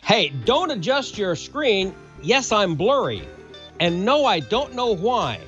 Hey, don't adjust your screen. Yes, I'm blurry. And no, I don't know why.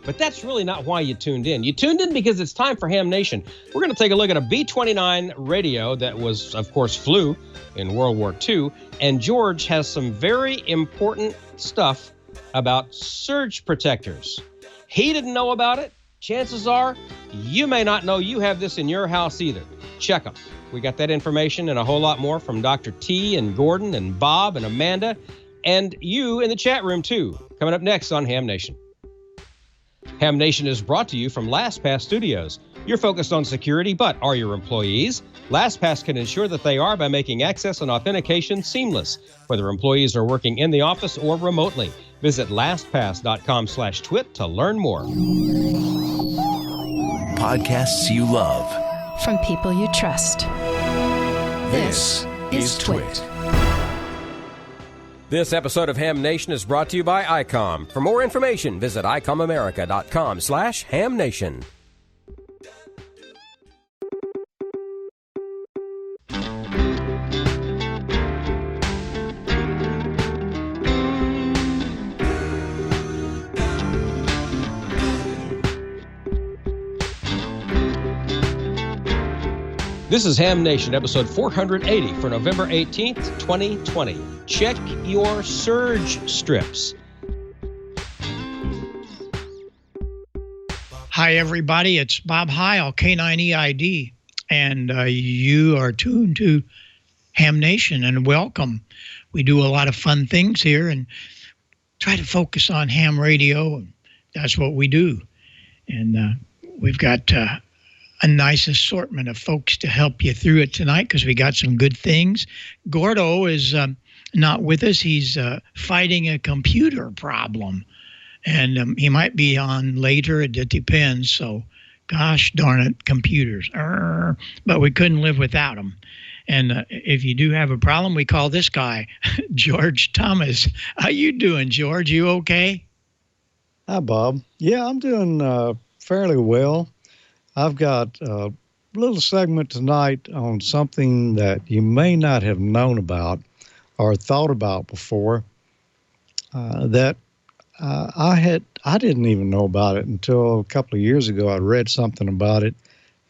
But that's really not why you tuned in. You tuned in because it's time for Ham Nation. We're going to take a look at a B-29 radio that was, of course, flew in World War II. And George has some very important stuff about surge protectors. He didn't know about it. Chances are you may not know you have this in your house either. Check them. We got that information and a whole lot more from Dr. T and Gordon and Bob and Amanda and you in the chat room too. Coming up next on Ham Nation. Ham Nation is brought to you from LastPass Studios. You're focused on security, but are your employees? LastPass can ensure that they are by making access and authentication seamless, whether employees are working in the office or remotely. Visit lastpass.com/twit to learn more. Podcasts you love. From people you trust. This is TWiT. This episode of Ham Nation is brought to you by ICOM. For more information, visit icomamerica.com/hamnation. This is Ham Nation, episode 480 for November 18th, 2020. Check your surge strips. Hi, everybody. It's Bob Heil, K9EID, and you are tuned to Ham Nation, and welcome. We do a lot of fun things here and try to focus on ham radio, and that's what we do. And we've got a nice assortment of folks to help you through it tonight because we got some good things. Gordo is not with us. He's fighting a computer problem, and he might be on later. It depends. So, gosh darn it, computers. But we couldn't live without them. And if you do have a problem, we call this guy George Thomas. How you doing, George? You okay? Hi, Bob. Yeah, I'm doing fairly well. I've got a little segment tonight on something that you may not have known about or thought about before that I didn't even know about it until a couple of years ago. I read something about it,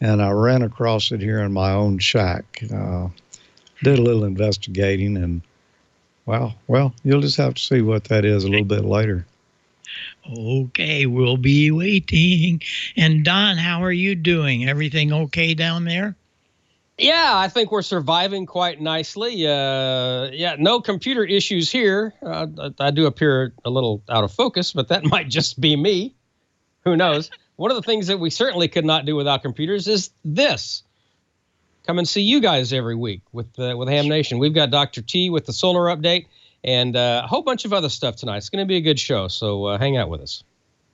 and I ran across it here in my own shack. Did a little investigating, and well, you'll just have to see what that is a little bit later. Okay, we'll be waiting. And Don, how are you doing? Everything okay down there? Yeah, I think we're surviving quite nicely. No computer issues here. I do appear a little out of focus, but that might just be me. Who knows? One of the things that we certainly could not do without computers is this. Come and see you guys every week with Ham Nation. We've got Dr. T with the solar update. And a whole bunch of other stuff tonight. It's going to be a good show, so hang out with us.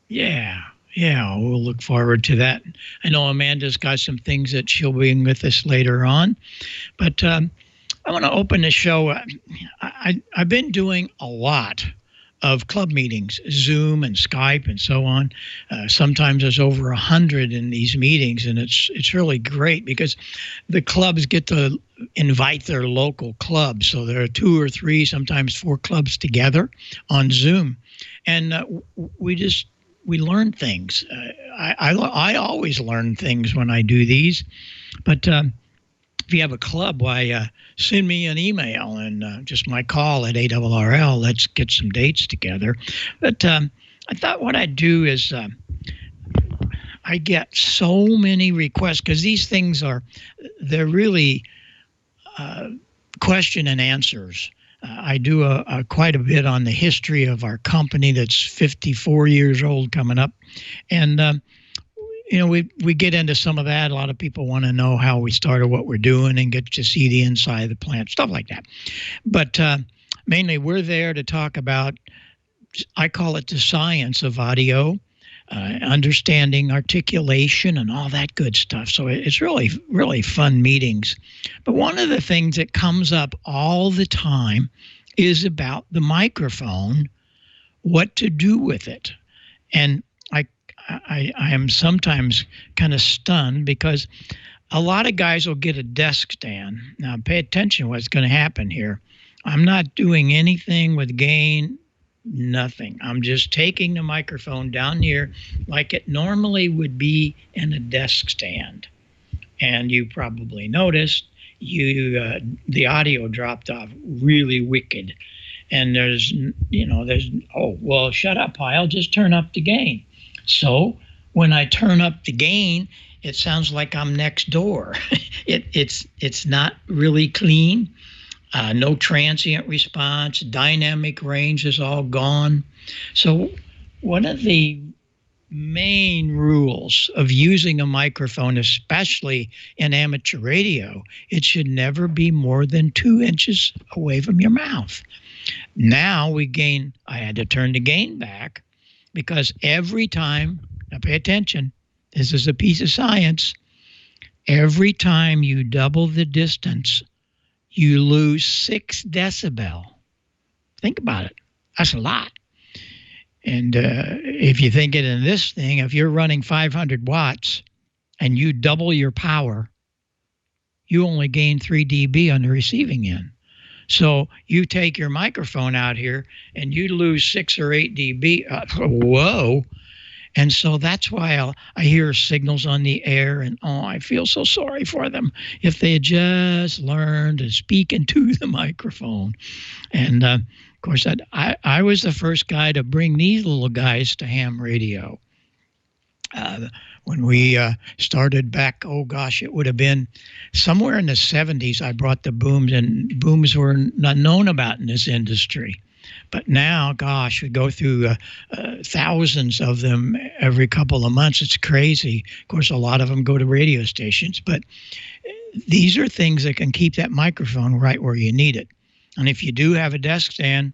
Yeah, we'll look forward to that. I know Amanda's got some things that she'll be with us later on. But I want to open the show. I've been doing a lot of club meetings, Zoom and Skype and so on. Sometimes there's over 100 in these meetings, and it's really great because the clubs get to invite their local clubs. So there are 2 or 3, sometimes 4 clubs together on Zoom, and we learn things. I always learn things when I do these, but if you have a club, why send me an email and just my call at ARRL. Let's get some dates together. But I thought what I'd do is I get so many requests because these things they're really question and answers. I do quite a bit on the history of our company that's 54 years old coming up. And we get into some of that. A lot of people want to know how we started, what we're doing, and get to see the inside of the plant, stuff like that. But mainly we're there to talk about, I call it the science of audio, understanding articulation and all that good stuff. So it's really, really fun meetings. But one of the things that comes up all the time is about the microphone, what to do with it. And I am sometimes kind of stunned because a lot of guys will get a desk stand. Now, pay attention to what's going to happen here. I'm not doing anything with gain, nothing. I'm just taking the microphone down here like it normally would be in a desk stand. And you probably noticed the audio dropped off really wicked. And there's, oh, well, shut up, Heil, just turn up the gain. So when I turn up the gain, it sounds like I'm next door. It's not really clean. No transient response. Dynamic range is all gone. So one of the main rules of using a microphone, especially in amateur radio, it should never be more than 2 inches away from your mouth. Now I had to turn the gain back because every time, now pay attention, this is a piece of science, every time you double the distance, you lose 6 decibel. Think about it. That's a lot. And if you think it in this thing, if you're running 500 watts and you double your power, you only gain 3 dB on the receiving end. So you take your microphone out here and you lose 6 or 8 dB. Whoa. And so that's why I hear signals on the air, and I feel so sorry for them if they had just learned to speak into the microphone. And of course, I was the first guy to bring these little guys to ham radio. When we started back, it would have been somewhere in the 70s, I brought the booms, and booms were not known about in this industry. But now, we go through thousands of them every couple of months. It's crazy. Of course, a lot of them go to radio stations, but these are things that can keep that microphone right where you need it. And if you do have a desk stand,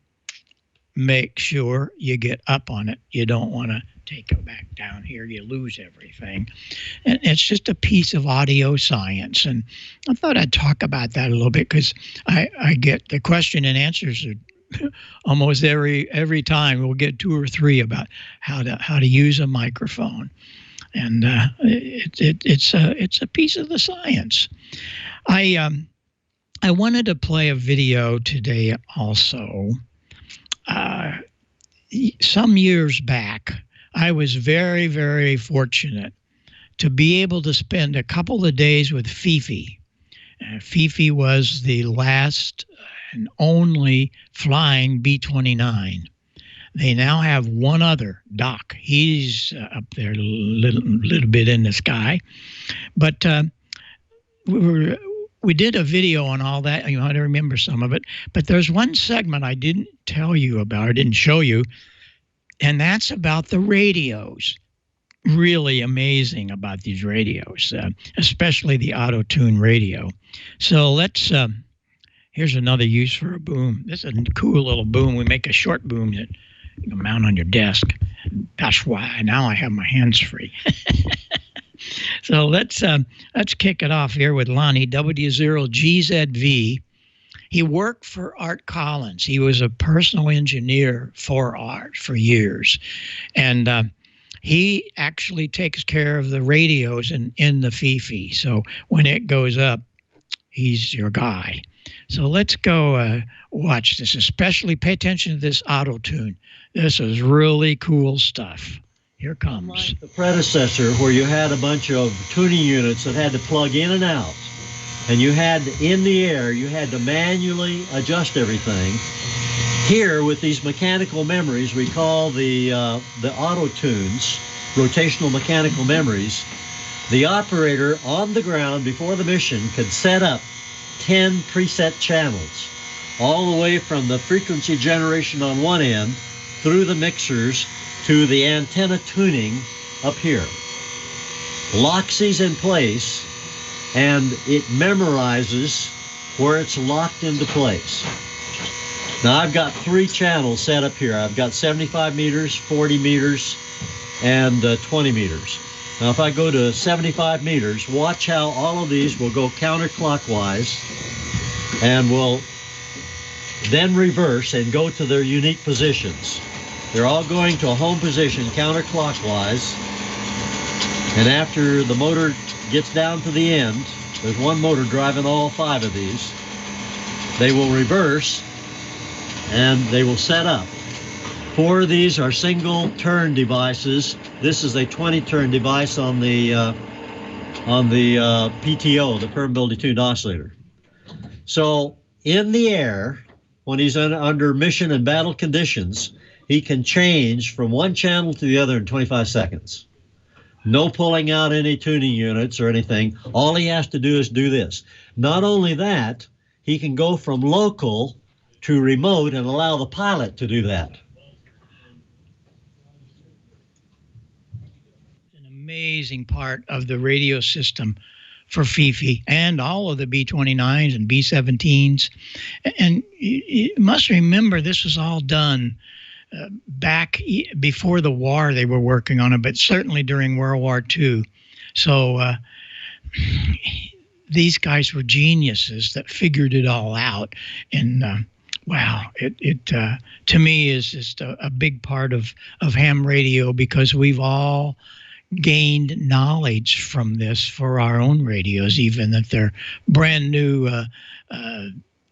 make sure you get up on it. You don't want to take it back down here. You lose everything. And it's just a piece of audio science. And I thought I'd talk about that a little bit because I get the question and answers are almost every time. We'll get 2 or 3 about how to use a microphone. And it's a piece of the science. I wanted to play a video today also. Some years back, I was very, very fortunate to be able to spend a couple of days with FIFI. FIFI was the last and only flying B-29. They now have one other, Doc. He's up there a little bit in the sky. But we did a video on all that. You might remember some of it. But there's one segment I didn't tell you about, I didn't show you, and that's about the radios. Really amazing about these radios, especially the auto-tune radio. So let's... here's another use for a boom. This is a cool little boom. We make a short boom that you can mount on your desk. That's why now I have my hands free. So let's kick it off here with Lonnie, W0GZV. He worked for Art Collins. He was a personal engineer for Art for years. And he actually takes care of the radios in the FIFI. So when it goes up, he's your guy. So let's go watch this, especially pay attention to this auto-tune. This is really cool stuff. Here comes. Like the predecessor, where you had a bunch of tuning units that had to plug in and out, and you had, in the air, you had to manually adjust everything. Here, with these mechanical memories, we call the auto-tunes, rotational mechanical memories, the operator on the ground before the mission could set up 10 preset channels, all the way from the frequency generation on one end through the mixers to the antenna tuning up here. Locks these in place, and it memorizes where it's locked into place. Now I've got 3 channels set up here. I've got 75 meters, 40 meters, and 20 meters. Now if I go to 75 meters, watch how all of these will go counterclockwise and will then reverse and go to their unique positions. They're all going to a home position counterclockwise, and after the motor gets down to the end, there's one motor driving all 5 of these, they will reverse and they will set up. 4 of these are single turn devices. This is a 20-turn device on the PTO, the permeability tuned oscillator. So in the air, when he's under mission and battle conditions, he can change from one channel to the other in 25 seconds. No pulling out any tuning units or anything. All he has to do is do this. Not only that, he can go from local to remote and allow the pilot to do that. An amazing part of the radio system for FIFI and all of the B-29s and B-17s. And you must remember this was all done back before the war. They were working on it, but certainly during World War II. So these guys were geniuses that figured it all out. And wow, it to me is just a big part of ham radio, because we've all gained knowledge from this for our own radios, even if they're brand new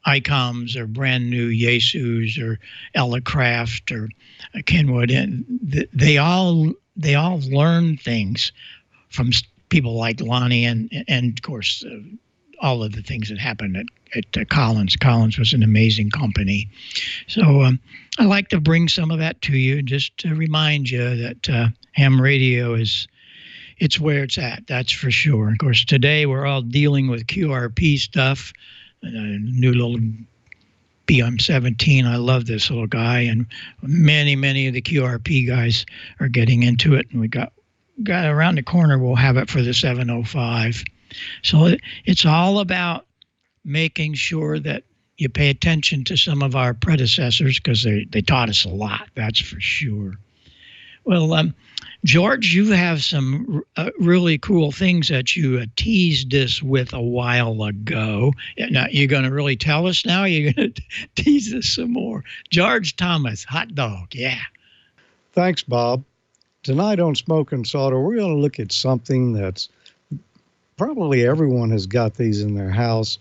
ICOMs or brand new Yaesus or Elecraft or Kenwood, and they all learn things from people like Lonnie and of course all of the things that happened at Collins. Collins was an amazing company. So I like to bring some of that to you, just to remind you that ham radio it's where it's at, that's for sure. Of course, today we're all dealing with QRP stuff, new little BM17. I love this little guy, and many of the QRP guys are getting into it, and we got around the corner, we'll have it for the 705. So it's all about making sure that you pay attention to some of our predecessors, because they taught us a lot, that's for sure. Well, George, you have some really cool things that you teased us with a while ago. Now, you're going to really tell us now? You're going to tease us some more. George Thomas, hot dog, yeah. Thanks, Bob. Tonight on Smoking Solder, we're going to look at something that's probably everyone has got these in their house,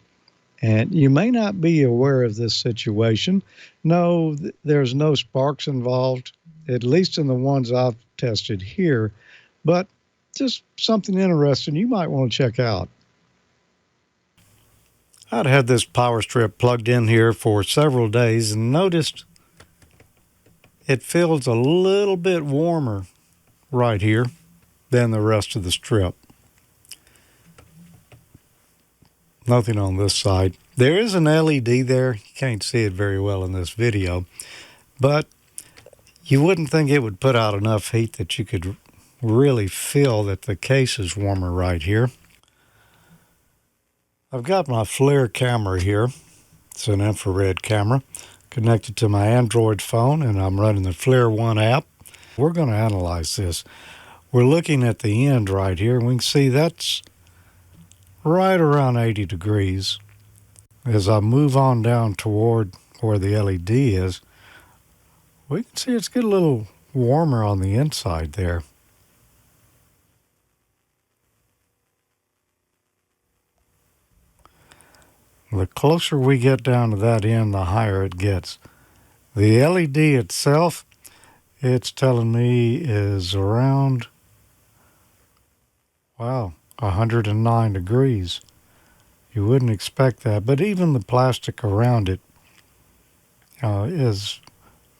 and you may not be aware of this situation. No, there's no sparks involved, at least in the ones I've tested here, but just something interesting you might want to check out. I'd had this power strip plugged in here for several days and noticed it feels a little bit warmer right here than the rest of the strip. Nothing on this side. There is an LED there. You can't see it very well in this video, but you wouldn't think it would put out enough heat that you could really feel that the case is warmer right here. I've got my FLIR camera here. It's an infrared camera connected to my Android phone, and I'm running the FLIR 1 app. We're going to analyze this. We're looking at the end right here, and we can see that's right around 80 degrees. As I move on down toward where the LED is, we can see it's getting a little warmer on the inside there. The closer we get down to that end, the higher it gets. The LED itself, it's telling me is around, wow, 109 degrees. You wouldn't expect that, but even the plastic around it is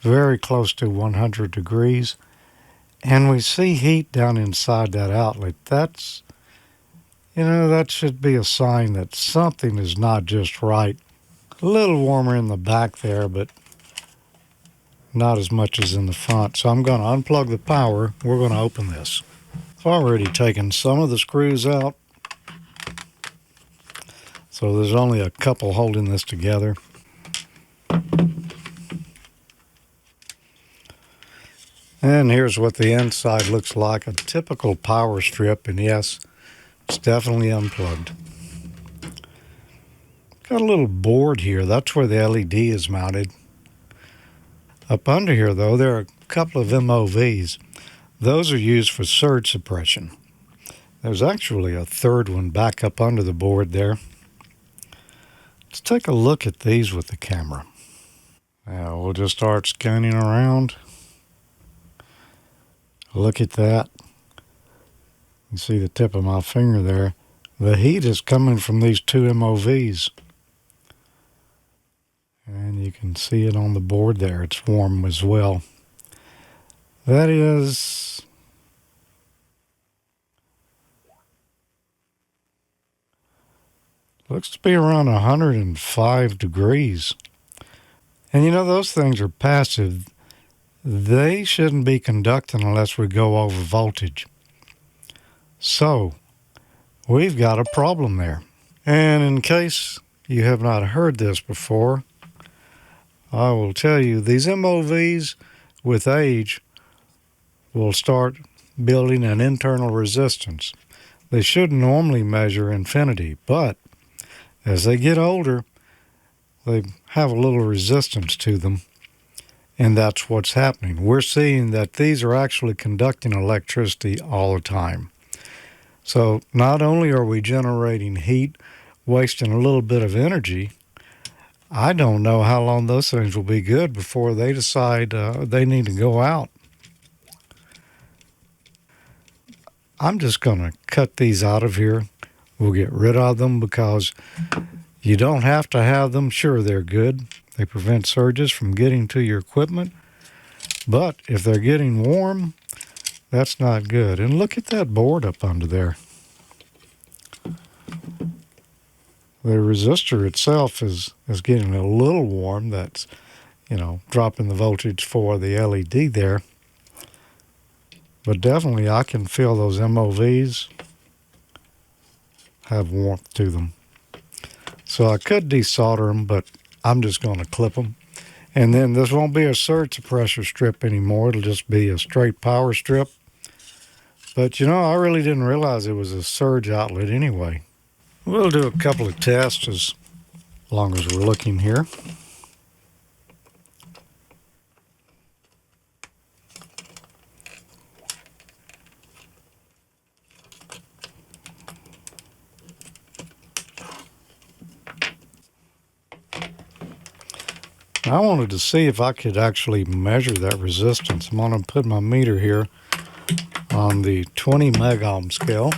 very close to 100 degrees, and we see heat down inside that outlet. That's, that should be a sign that something is not just right. A little warmer in the back there, but not as much as in the front. So I'm going to unplug the power. We're going to open this. I've already taken some of the screws out, so there's only a couple holding this together. And here's what the inside looks like, a typical power strip, and yes, it's definitely unplugged. Got a little board here, that's where the LED is mounted. Up under here, though, there are a couple of MOVs. Those are used for surge suppression. There's actually a third one back up under the board there. Let's take a look at these with the camera. Now, we'll just start scanning around. Look at that. You see the tip of my finger there. The heat is coming from these two MOVs. And you can see it on the board there. It's warm as well. That is... looks to be around 105 degrees. And you know, those things are passive. They shouldn't be conducting unless we go over voltage. So, we've got a problem there. And in case you have not heard this before, I will tell you, these MOVs with age will start building an internal resistance. They should normally measure infinity, but as they get older, they have a little resistance to them, and that's what's happening. We're seeing that these are actually conducting electricity all the time. So not only are we generating heat, wasting a little bit of energy, I don't know how long those things will be good before they decide they need to go out. I'm just going to cut these out of here. We'll get rid of them because you don't have to have them. Sure, they're good. They prevent surges from getting to your equipment. But if they're getting warm, that's not good. And look at that board up under there. The resistor itself is getting a little warm. That's, dropping the voltage for the LED there. But definitely I can feel those MOVs have warmth to them. So I could desolder them, but I'm just going to clip them. And then this won't be a surge suppressor strip anymore. It'll just be a straight power strip. But I really didn't realize it was a surge outlet anyway. We'll do a couple of tests as long as we're looking here. I wanted to see if I could actually measure that resistance. I'm going to put my meter here on the 20 megohm scale.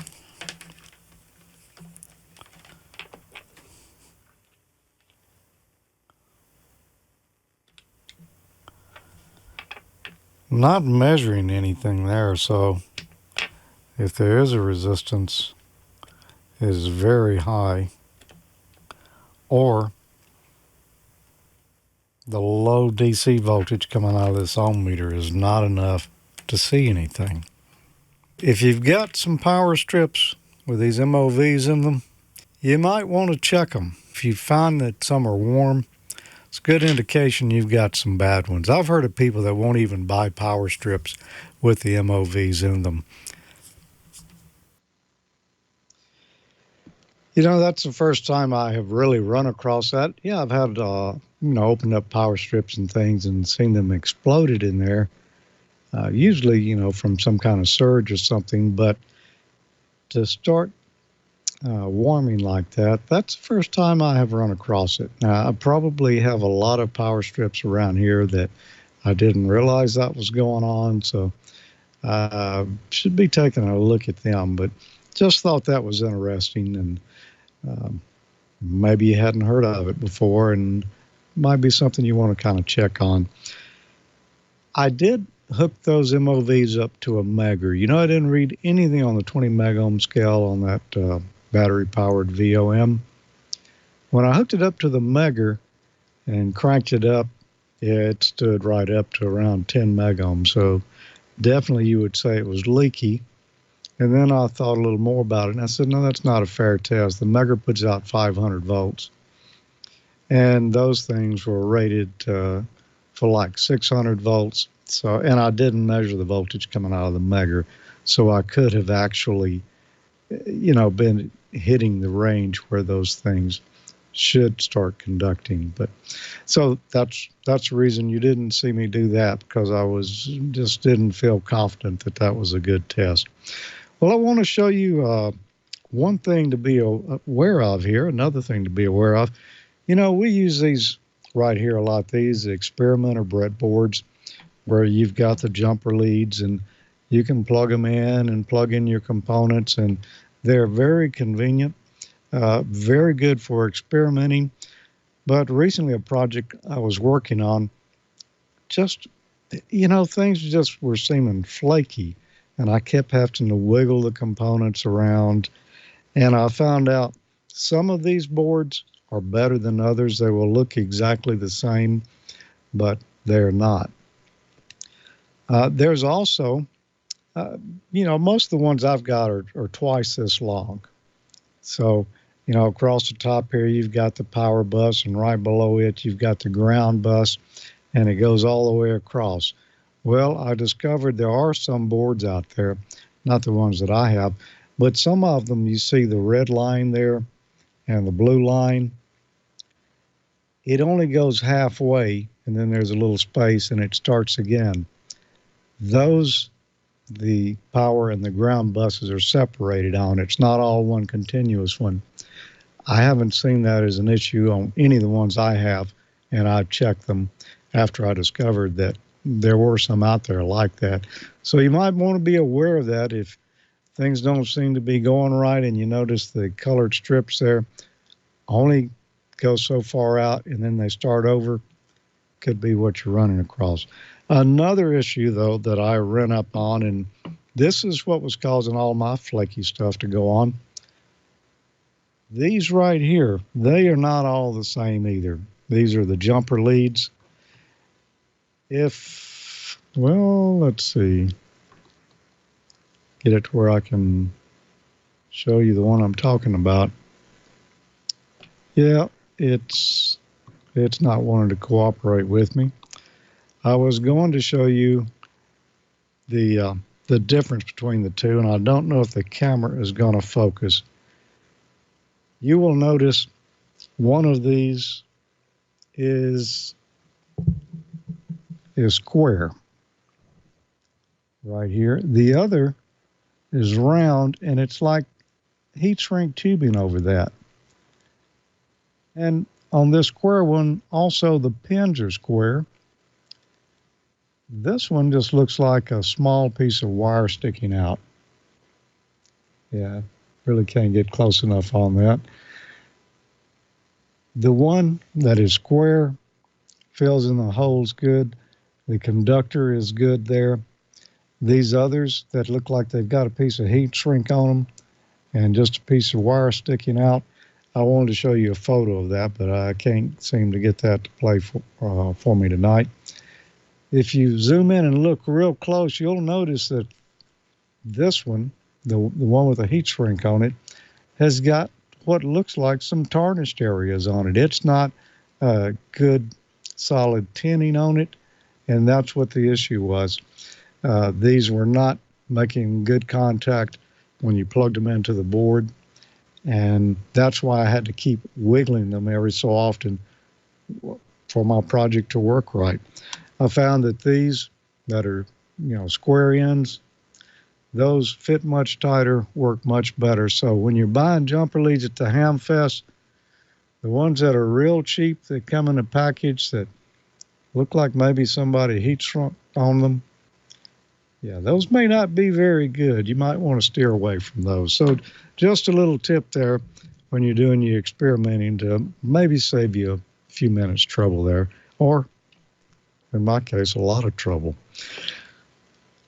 Not measuring anything there, so if there is a resistance, it is very high, or the low DC voltage coming out of this ohm meter is not enough to see anything. If you've got some power strips with these MOVs in them, you might want to check them. If you find that some are warm, it's a good indication you've got some bad ones. I've heard of people that won't even buy power strips with the MOVs in them. That's the first time I have really run across that. Yeah, I've had, opened up power strips and things and seen them exploded in there. Usually, from some kind of surge or something. But to start warming like that, that's the first time I have run across it. Now, I probably have a lot of power strips around here that I didn't realize that was going on. So should be taking a look at them. But just thought that was interesting, and maybe you hadn't heard of it before, and might be something you want to kind of check on. I did hook those MOVs up to a megger. I didn't read anything on the 20 megohm scale on that battery-powered VOM. When I hooked it up to the megger and cranked it up, it stood right up to around 10 megohm. So definitely you would say it was leaky. And then I thought a little more about it, and I said, no, that's not a fair test. The megger puts out 500 volts. And those things were rated for like 600 volts. And I didn't measure the voltage coming out of the megger. So I could have actually, been hitting the range where those things should start conducting. But so that's the reason you didn't see me do that, because I just didn't feel confident that that was a good test. Well, I want to show you one thing to be aware of here, another thing to be aware of. We use these right here a lot. These experimenter breadboards where you've got the jumper leads and you can plug them in and plug in your components, and they're very convenient, very good for experimenting. But recently a project I was working on, just, things just were seeming flaky, and I kept having to wiggle the components around, and I found out some of these boards are better than others. They will look exactly the same, but they're not. There's also, most of the ones I've got are twice this long. So, across the top here, you've got the power bus, and right below it, you've got the ground bus, and it goes all the way across. Well, I discovered there are some boards out there, not the ones that I have, but some of them, you see the red line there and the blue line. It only goes halfway, and then there's a little space, and it starts again. Those, the power and the ground buses are separated on. It's not all one continuous one. I haven't seen that as an issue on any of the ones I have, and I've checked them after I discovered that there were some out there like that. So you might want to be aware of that if things don't seem to be going right and you notice the colored strips there only go so far out and then they start over. Could be what you're running across. Another issue, though, that I ran up on, and this is what was causing all my flaky stuff to go on. These right here, they are not all the same either. These are the jumper leads. Let's see. Get it to where I can show you the one I'm talking about. Yeah, it's not wanting to cooperate with me. I was going to show you the difference between the two, and I don't know if the camera is going to focus. You will notice one of these is square right here. The other is round, and it's like heat shrink tubing over that. And on this square one, also the pins are square. This one just looks like a small piece of wire sticking out. Yeah, really can't get close enough on that. The one that is square fills in the holes good. The conductor is good there. These others that look like they've got a piece of heat shrink on them and just a piece of wire sticking out, I wanted to show you a photo of that, but I can't seem to get that to play for me tonight. If you zoom in and look real close, you'll notice that this one, the one with a heat shrink on it, has got what looks like some tarnished areas on it. It's not good solid tinning on it, and that's what the issue was. These were not making good contact when you plugged them into the board, and that's why I had to keep wiggling them every so often for my project to work right. I found that these that are, square ends, those fit much tighter, work much better. So when you're buying jumper leads at the HamFest, the ones that are real cheap that come in a package that look like maybe somebody heat shrunk on them, yeah, those may not be very good. You might want to steer away from those. So just a little tip there when you're doing your experimenting to maybe save you a few minutes trouble there, or in my case, a lot of trouble.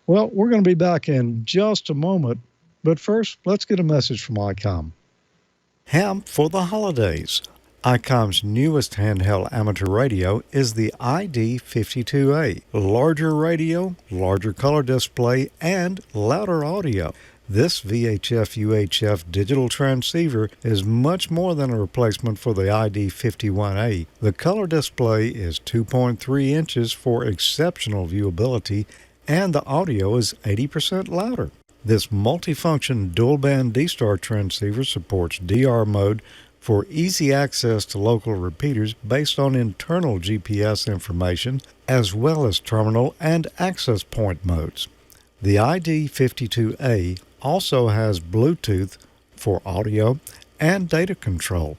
Well, we're going to be back in just a moment, but first, let's get a message from ICOM. Ham for the holidays. ICOM's newest handheld amateur radio is the ID52A. Larger radio, larger color display, and louder audio. This VHF-UHF digital transceiver is much more than a replacement for the ID51A. The color display is 2.3 inches for exceptional viewability, and the audio is 80% louder. This multifunction dual-band D-Star transceiver supports DR mode for easy access to local repeaters based on internal GPS information, as well as terminal and access point modes. The ID52A also has Bluetooth for audio and data control.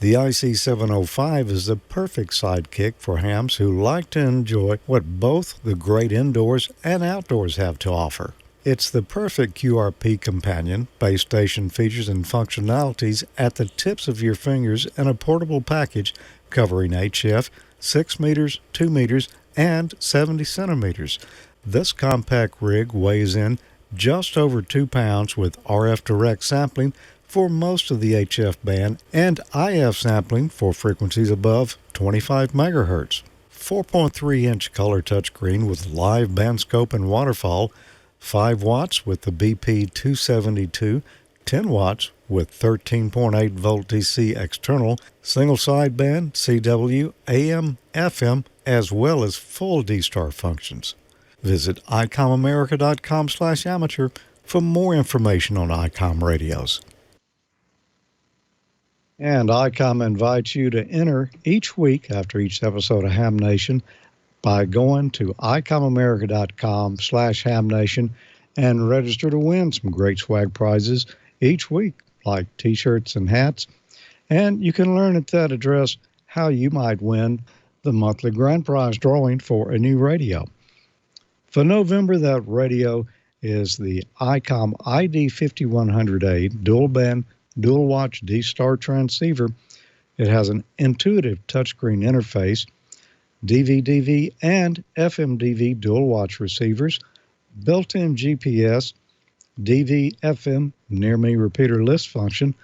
The IC705 is the perfect sidekick for hams who like to enjoy what both the great indoors and outdoors have to offer. It's the perfect QRP companion, base station features and functionalities at the tips of your fingers in a portable package covering HF, 6 meters, 2 meters, and 70 centimeters. This compact rig weighs in just over 2 pounds with RF direct sampling for most of the HF band and IF sampling for frequencies above 25 megahertz. 4.3-inch color touchscreen with live band scope and waterfall, 5 watts with the BP272, 10 watts with 13.8 volt DC external, single sideband, CW, AM, FM, as well as full D-Star functions. Visit icomamerica.com/amateur for more information on ICOM radios. And ICOM invites you to enter each week after each episode of Ham Nation by going to icomamerica.com/HamNation and register to win some great swag prizes each week, like T-shirts and hats. And you can learn at that address how you might win the monthly grand prize drawing for a new radio. For November, that radio is the ICOM ID5100A dual-band, dual-watch D-Star transceiver. It has an intuitive touchscreen interface, DV-DV and FM-DV dual-watch receivers, built-in GPS, DV-FM near-me repeater list function.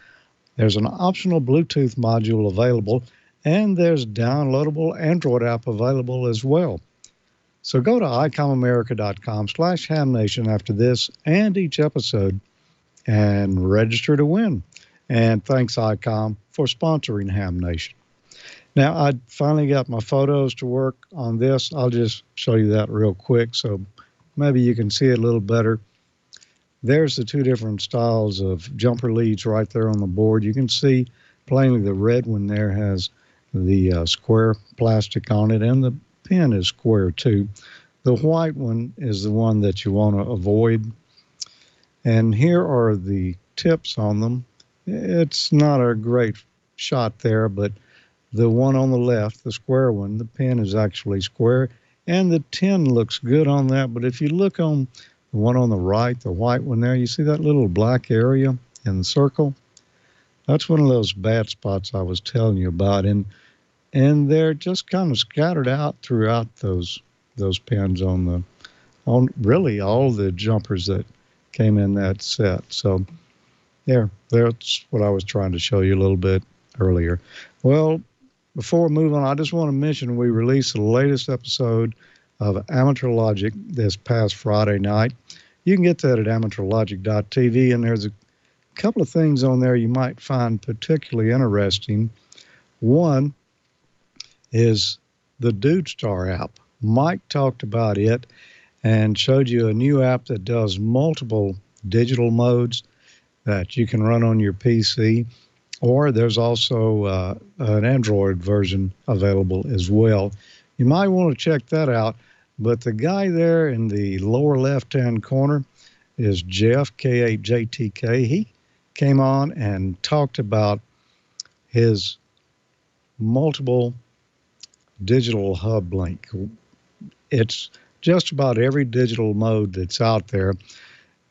There's an optional Bluetooth module available, and there's downloadable Android app available as well. So go to icomamerica.com/HamNation after this and each episode and register to win. And thanks, ICOM, for sponsoring Ham Nation. Now, I finally got my photos to work on this. I'll just show you that real quick so maybe you can see it a little better. There's the two different styles of jumper leads right there on the board. You can see plainly the red one there has the square plastic on it, and the pin is square too. The white one is the one that you want to avoid. And here are the tips on them. It's not a great shot there, but the one on the left, the square one, the pin is actually square, and the tin looks good on that. But if you look on the one on the right, the white one there, you see that little black area in the circle? That's one of those bad spots I was telling you about. And they're just kind of scattered out throughout those pins on really all the jumpers that came in that set. So that's what I was trying to show you a little bit earlier. Well, before we move on, I just want to mention we released the latest episode of Amateur Logic this past Friday night. You can get that at amateurlogic.tv, and there's a couple of things on there you might find particularly interesting. One is the DudeStar app. Mike talked about it and showed you a new app that does multiple digital modes that you can run on your PC, or there's also an Android version available as well. You might want to check that out, but the guy there in the lower left-hand corner is Jeff, K8JTK. He came on and talked about his multiple digital hub link. It's just about every digital mode that's out there.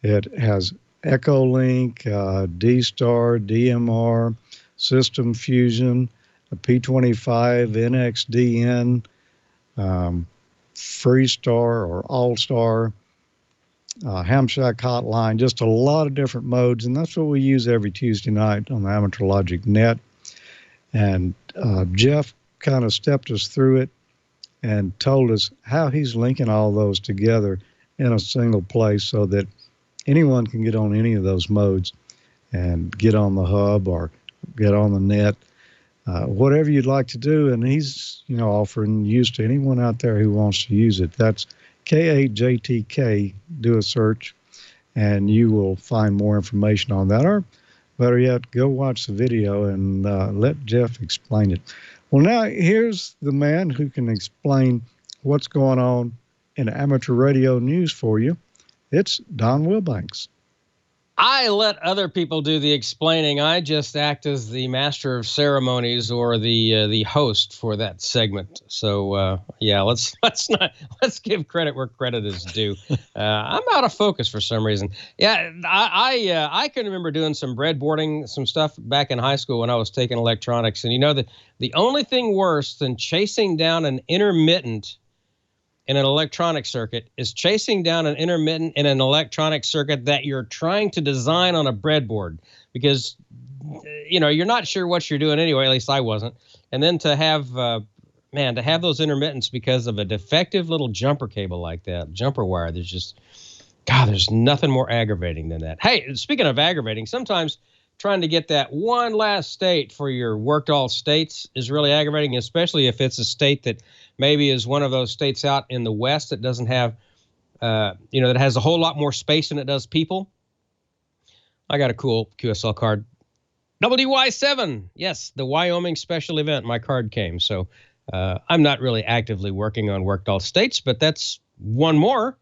It has Echolink, D-Star, DMR, System Fusion, a P25, NXDN, Freestar or All-Star, Hamshack Hotline, just a lot of different modes, and that's what we use every Tuesday night on the Amateur Logic Net. And Jeff kind of stepped us through it and told us how he's linking all those together in a single place so that anyone can get on any of those modes and get on the hub or get on the net, whatever you'd like to do. And he's, offering use to anyone out there who wants to use it. That's K8JTK. Do a search and you will find more information on that. Or better yet, go watch the video and let Jeff explain it. Well, now here's the man who can explain what's going on in amateur radio news for you. It's Don Wilbanks. I let other people do the explaining. I just act as the master of ceremonies or the host for that segment. So yeah, let's give credit where credit is due. I'm out of focus for some reason. Yeah, I can remember doing some breadboarding, some stuff back in high school when I was taking electronics, and you know that the only thing worse than chasing down an intermittent in an electronic circuit is chasing down an intermittent in an electronic circuit that you're trying to design on a breadboard, because, you know, you're not sure what you're doing anyway, at least I wasn't. And then to have, to have those intermittents because of a defective little jumper cable like that, jumper wire, there's nothing more aggravating than that. Hey, speaking of aggravating, sometimes trying to get that one last state for your worked all states is really aggravating, especially if it's a state that maybe is one of those states out in the West that doesn't have, that has a whole lot more space than it does people. I got a cool QSL card. WY7. Yes, the Wyoming special event. My card came. So I'm not really actively working on worked all states, but that's one more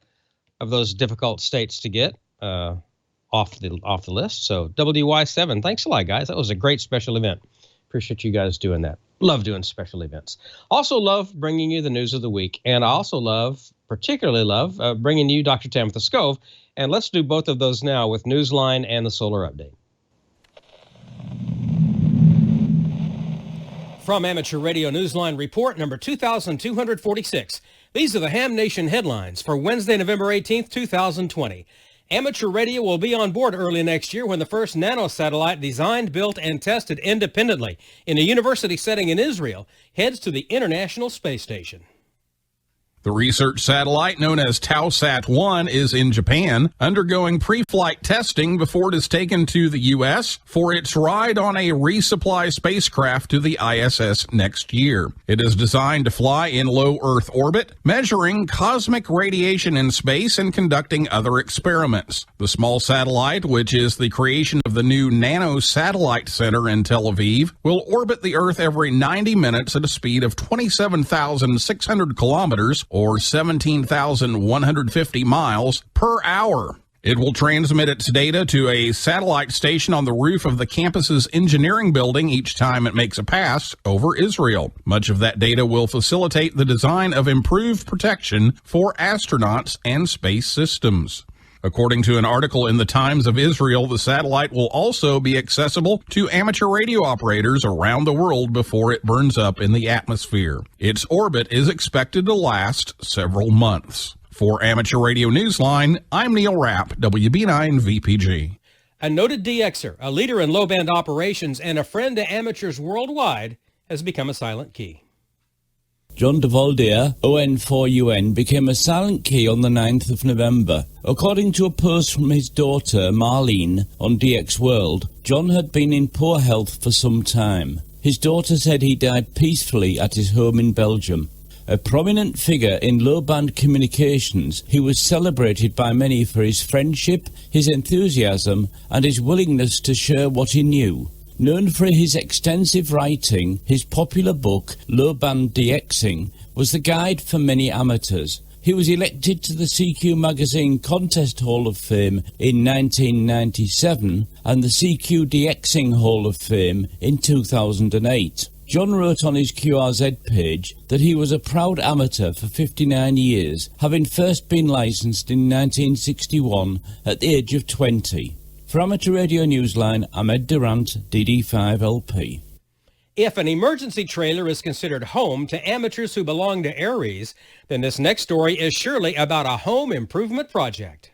of those difficult states to get off the list. So WY7. Thanks a lot, guys. That was a great special event. Appreciate you guys doing that. Love doing special events. Also love bringing you the news of the week. And I also particularly love bringing you Dr. Tamitha Skov. And let's do both of those now with Newsline and the Solar Update. From Amateur Radio Newsline Report number 2246. These are the Ham Nation headlines for Wednesday, November 18th, 2020. Amateur radio will be on board early next year when the first nanosatellite designed, built, and tested independently in a university setting in Israel heads to the International Space Station. The research satellite, known as TauSat-1, is in Japan, undergoing pre-flight testing before it is taken to the U.S. for its ride on a resupply spacecraft to the ISS next year. It is designed to fly in low Earth orbit, measuring cosmic radiation in space and conducting other experiments. The small satellite, which is the creation of the new Nano Satellite Center in Tel Aviv, will orbit the Earth every 90 minutes at a speed of 27,600 kilometers, or 17,150 miles per hour. It will transmit its data to a satellite station on the roof of the campus's engineering building each time it makes a pass over Israel. Much of that data will facilitate the design of improved protection for astronauts and space systems. According to an article in the Times of Israel, the satellite will also be accessible to amateur radio operators around the world before it burns up in the atmosphere. Its orbit is expected to last several months. For Amateur Radio Newsline, I'm Neil Rapp, WB9 VPG. A noted DXer, a leader in low-band operations, and a friend to amateurs worldwide, has become a silent key. John de Valdier, ON4UN, became a silent key on the 9th of November. According to a post from his daughter, Marlene, on DX World, John had been in poor health for some time. His daughter said he died peacefully at his home in Belgium. A prominent figure in low-band communications, he was celebrated by many for his friendship, his enthusiasm, and his willingness to share what he knew. Known for his extensive writing, his popular book, Low Band DXing, was the guide for many amateurs. He was elected to the CQ Magazine Contest Hall of Fame in 1997 and the CQ DXing Hall of Fame in 2008. John wrote on his QRZ page that he was a proud amateur for 59 years, having first been licensed in 1961 at the age of 20. For Amateur Radio Newsline, I'm Ed Durant, DD5LP. If an emergency trailer is considered home to amateurs who belong to Aries, then this next story is surely about a home improvement project.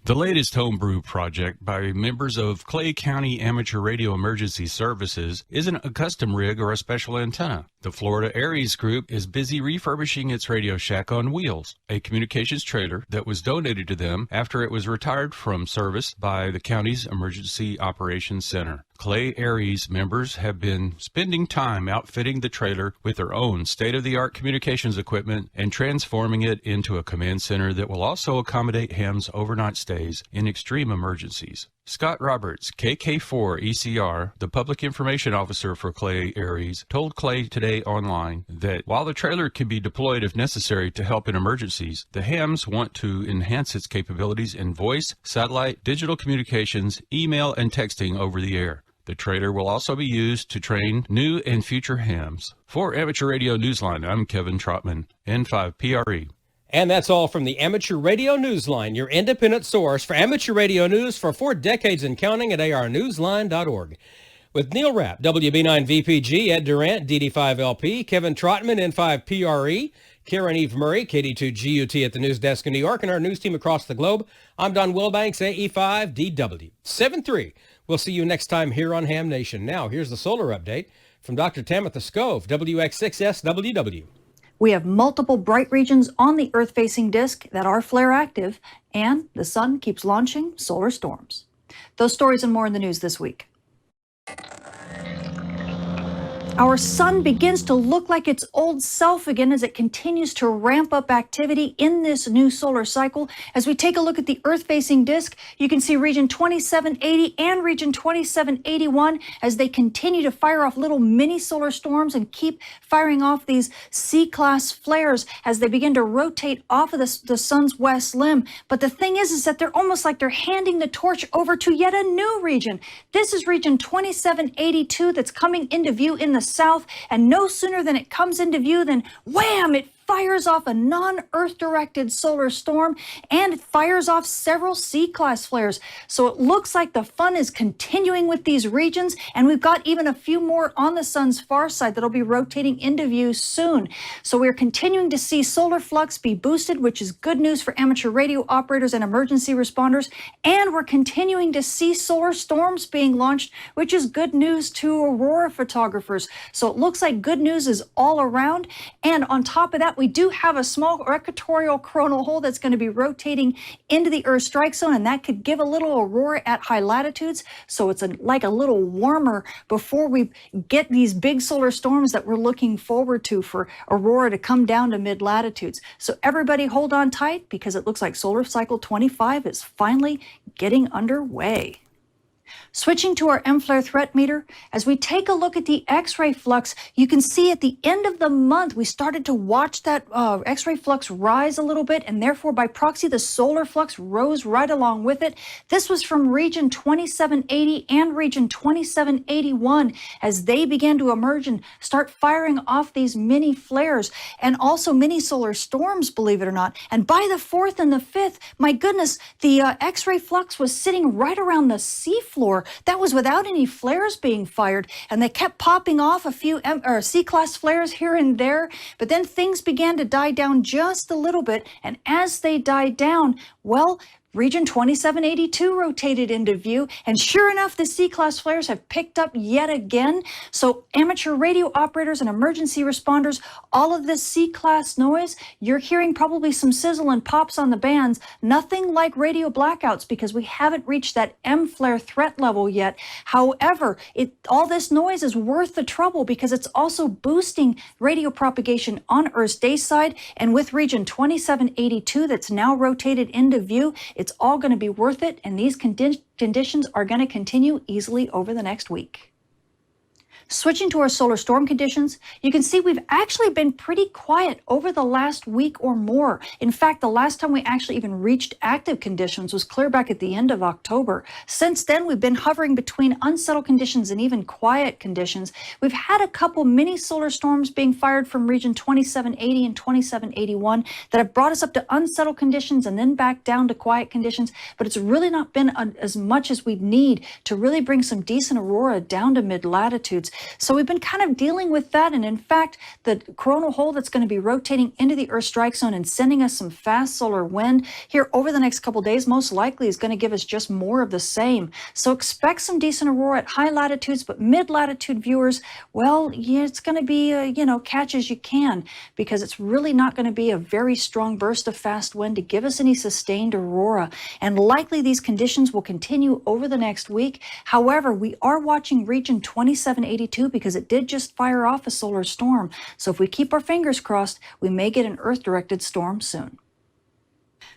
The latest homebrew project by members of Clay County Amateur Radio Emergency Services isn't a custom rig or a special antenna. The Florida Aries Group is busy refurbishing its Radio Shack on Wheels, a communications trailer that was donated to them after it was retired from service by the county's Emergency Operations Center. Clay Aries members have been spending time outfitting the trailer with their own state-of-the-art communications equipment and transforming it into a command center that will also accommodate HAM's overnight stays in extreme emergencies. Scott Roberts, KK4ECR, the public information officer for Clay Aries, told Clay Today Online that while the trailer can be deployed if necessary to help in emergencies, the hams want to enhance its capabilities in voice, satellite, digital communications, email, and texting over the air. The trailer will also be used to train new and future hams. For Amateur Radio Newsline, I'm Kevin Trotman, N5PRE. And that's all from the Amateur Radio Newsline, your independent source for amateur radio news for 4 decades and counting at arnewsline.org. With Neil Rapp, WB9 VPG, Ed Durant, DD5LP, Kevin Trotman, N5PRE, Karen Eve Murray, KD2GUT at the news desk in New York, and our news team across the globe, I'm Don Wilbanks, AE5DW. 7-3. We'll see you next time here on Ham Nation. Now, here's the solar update from Dr. Tamitha Skov, WX6SWW. We have multiple bright regions on the Earth-facing disk that are flare active, and the sun keeps launching solar storms. Those stories and more in the news this week. Our sun begins to look like its old self again as it continues to ramp up activity in this new solar cycle. As we take a look at the Earth-facing disk, you can see region 2780 and region 2781 as they continue to fire off little mini solar storms and keep firing off these C-class flares as they begin to rotate off of the sun's west limb. But the thing is that they're almost like they're handing the torch over to yet a new region. This is region 2782 that's coming into view in the south, and no sooner than it comes into view than wham, it fires off a non-Earth directed solar storm, and it fires off several C-class flares. So it looks like the fun is continuing with these regions, and we've got even a few more on the sun's far side that'll be rotating into view soon. So we're continuing to see solar flux be boosted, which is good news for amateur radio operators and emergency responders, and we're continuing to see solar storms being launched, which is good news to aurora photographers. So it looks like good news is all around, and on top of that, we do have a small equatorial coronal hole that's going to be rotating into the Earth strike zone, and that could give a little aurora at high latitudes. So it's like a little warmer before we get these big solar storms that we're looking forward to for aurora to come down to mid latitudes. So everybody hold on tight because it looks like solar cycle 25 is finally getting underway. Switching to our M-flare threat meter, as we take a look at the X-ray flux, you can see at the end of the month, we started to watch that X-ray flux rise a little bit, and therefore by proxy, the solar flux rose right along with it. This was from region 2780 and region 2781 as they began to emerge and start firing off these mini flares and also mini solar storms, believe it or not. And by the 4th and the 5th, my goodness, the X-ray flux was sitting right around the seafloor. That was without any flares being fired, and they kept popping off a few C-class flares here and there, but then things began to die down just a little bit, and as they died down, well, region 2782 rotated into view, and sure enough, the C-class flares have picked up yet again. So amateur radio operators and emergency responders, all of this C-class noise, you're hearing probably some sizzle and pops on the bands, nothing like radio blackouts because we haven't reached that M-flare threat level yet. However, all this noise is worth the trouble because it's also boosting radio propagation on Earth's day side, and with region 2782 that's now rotated into view, it's all going to be worth it, and these conditions are going to continue easily over the next week. Switching to our solar storm conditions, you can see we've actually been pretty quiet over the last week or more. In fact, the last time we actually even reached active conditions was clear back at the end of October. Since then, we've been hovering between unsettled conditions and even quiet conditions. We've had a couple mini solar storms being fired from region 2780 and 2781 that have brought us up to unsettled conditions and then back down to quiet conditions, but it's really not been as much as we need to really bring some decent aurora down to mid-latitudes. So we've been kind of dealing with that, and in fact, the coronal hole that's going to be rotating into the Earth strike zone and sending us some fast solar wind here over the next couple days most likely is going to give us just more of the same. So expect some decent aurora at high latitudes, but mid-latitude viewers, well, yeah, it's going to be, catch as you can, because it's really not going to be a very strong burst of fast wind to give us any sustained aurora, and likely these conditions will continue over the next week. However, we are watching region 2782 because it did just fire off a solar storm. So if we keep our fingers crossed, we may get an Earth-directed storm soon.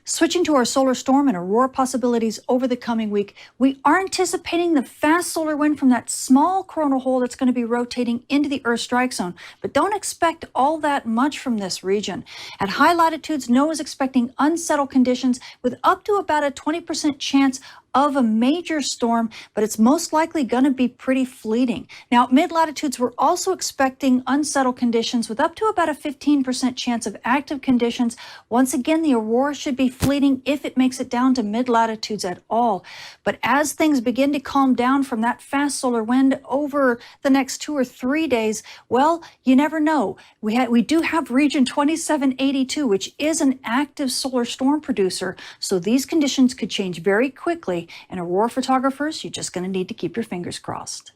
Switching to our solar storm and aurora possibilities over the coming week, we are anticipating the fast solar wind from that small coronal hole that's going to be rotating into the Earth strike zone, but don't expect all that much from this region. At high latitudes, NOAA is expecting unsettled conditions with up to about a 20% chance of a major storm, but it's most likely going to be pretty fleeting. Now, at mid-latitudes, we're also expecting unsettled conditions with up to about a 15% chance of active conditions. Once again, the aurora should be fleeting if it makes it down to mid-latitudes at all. But as things begin to calm down from that fast solar wind over the next 2 or 3 days, well, you never know. We do have region 2782, which is an active solar storm producer, so these conditions could change very quickly. And aurora photographers, you're just going to need to keep your fingers crossed.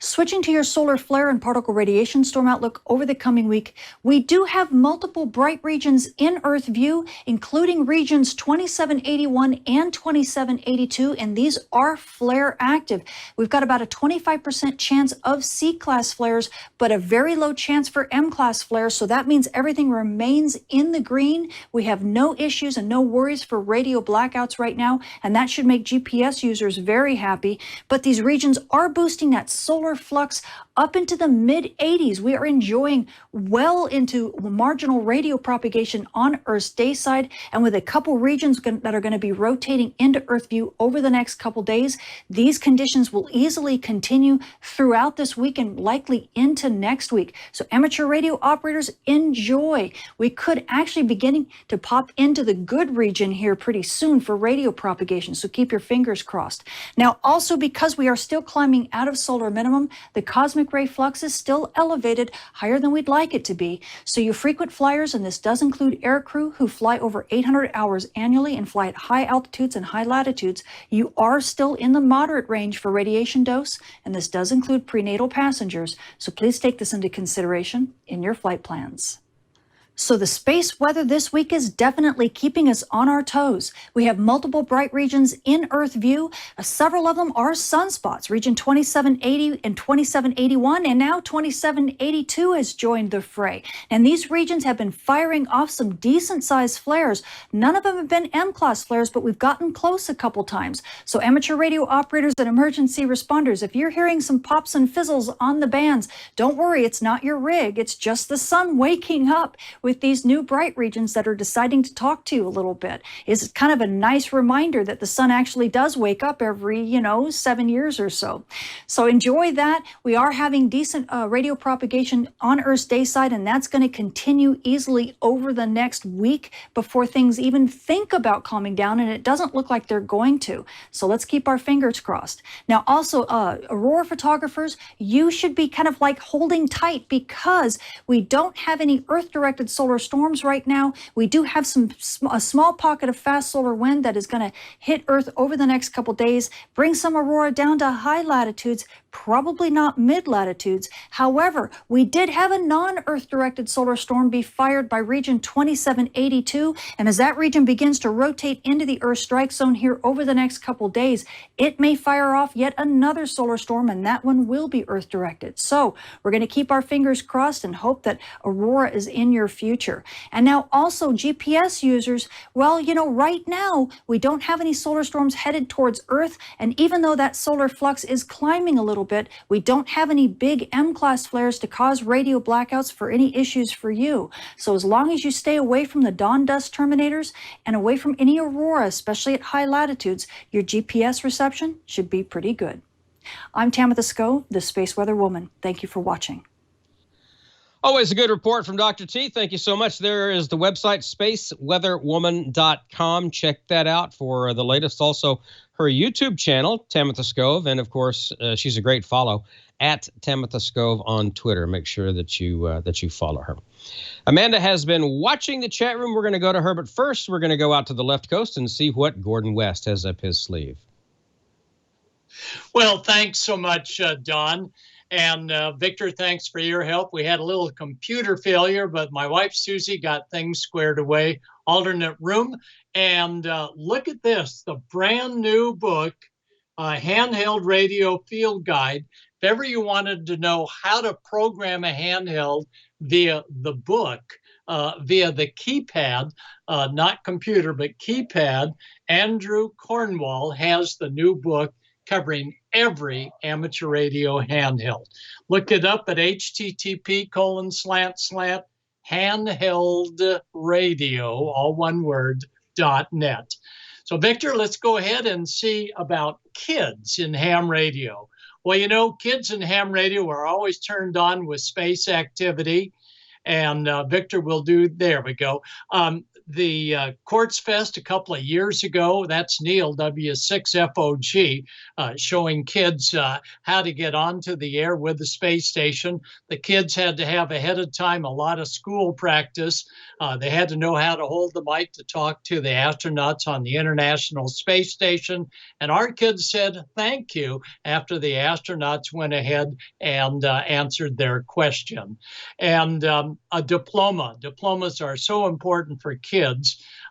Switching to your solar flare and particle radiation storm outlook over the coming week, we do have multiple bright regions in Earth view, including regions 2781 and 2782, and these are flare active. We've got about a 25% chance of C-class flares, but a very low chance for M-class flares, so that means everything remains in the green. We have no issues and no worries for radio blackouts right now, and that should make GPS users very happy. But these regions are boosting that solar flux up into the mid-80s. We are enjoying well into marginal radio propagation on Earth's day side, and with a couple regions that are going to be rotating into Earth view over the next couple days, these conditions will easily continue throughout this week and likely into next week. So amateur radio operators, enjoy. We could actually be beginning to pop into the good region here pretty soon for radio propagation, so keep your fingers crossed. Now, also because we are still climbing out of solar minimum, the cosmic ray flux is still elevated, higher than we'd like it to be. So you frequent flyers, and this does include aircrew who fly over 800 hours annually and fly at high altitudes and high latitudes, you are still in the moderate range for radiation dose, and this does include prenatal passengers. So please take this into consideration in your flight plans. So the space weather this week is definitely keeping us on our toes. We have multiple bright regions in Earth view. Several of them are sunspots. Region 2780 and 2781, and now 2782 has joined the fray. And these regions have been firing off some decent-sized flares. None of them have been M-class flares, but we've gotten close a couple times. So amateur radio operators and emergency responders, if you're hearing some pops and fizzles on the bands, don't worry, it's not your rig. It's just the sun waking up with these new bright regions that are deciding to talk to you a little bit. It's kind of a nice reminder that the sun actually does wake up every, 7 years or so. So enjoy that. We are having decent radio propagation on Earth's day side, and that's going to continue easily over the next week before things even think about calming down, and it doesn't look like they're going to. So let's keep our fingers crossed. Now, also, aurora photographers, you should be kind of like holding tight because we don't have any Earth-directed solar storms right now. We do have a small pocket of fast solar wind that is going to hit Earth over the next couple days, bring some aurora down to high latitudes, probably not mid-latitudes. However, we did have a non-Earth directed solar storm be fired by region 2782, and as that region begins to rotate into the Earth strike zone here over the next couple days, it may fire off yet another solar storm, and that one will be Earth directed. So we're going to keep our fingers crossed and hope that aurora is in your future. And now also GPS users, well, right now we don't have any solar storms headed towards Earth, and even though that solar flux is climbing a little bit, we don't have any big M-class flares to cause radio blackouts for any issues for you. So as long as you stay away from the dawn dust terminators and away from any aurora, especially at high latitudes, your GPS reception should be pretty good. I'm Tamitha Skov, the Space Weather Woman. Thank you for watching. Always a good report from Dr. T. Thank you so much. There is the website, spaceweatherwoman.com. Check that out for the latest. Also, her YouTube channel, Tamitha Skov, and of course, she's a great follow at Tamitha Skov on Twitter. Make sure that you follow her. Amanda has been watching the chat room. We're going to go to her, but first, we're going to go out to the left coast and see what Gordon West has up his sleeve. Well, thanks so much, Don. And Victor, thanks for your help. We had a little computer failure, but my wife, Susie, got things squared away. Alternate room. And look at this, the brand new book, Handheld Radio Field Guide. If ever you wanted to know how to program a handheld via the book, via the keypad, not computer, but keypad. Andrew Cornwall has the new book covering every amateur radio handheld. Look it up at http://handheldradio, all one word, .net. So, Victor, let's go ahead and see about kids in ham radio. Well, you know, kids in ham radio are always turned on with space activity. And Victor will do, there we go. The Quartz Fest a couple of years ago, that's Neil W6FOG, showing kids how to get onto the air with the space station. The kids had to have ahead of time a lot of school practice. They had to know how to hold the mic to talk to the astronauts on the International Space Station. And our kids said thank you after the astronauts went ahead and answered their question. And a diploma. Diplomas are so important for kids.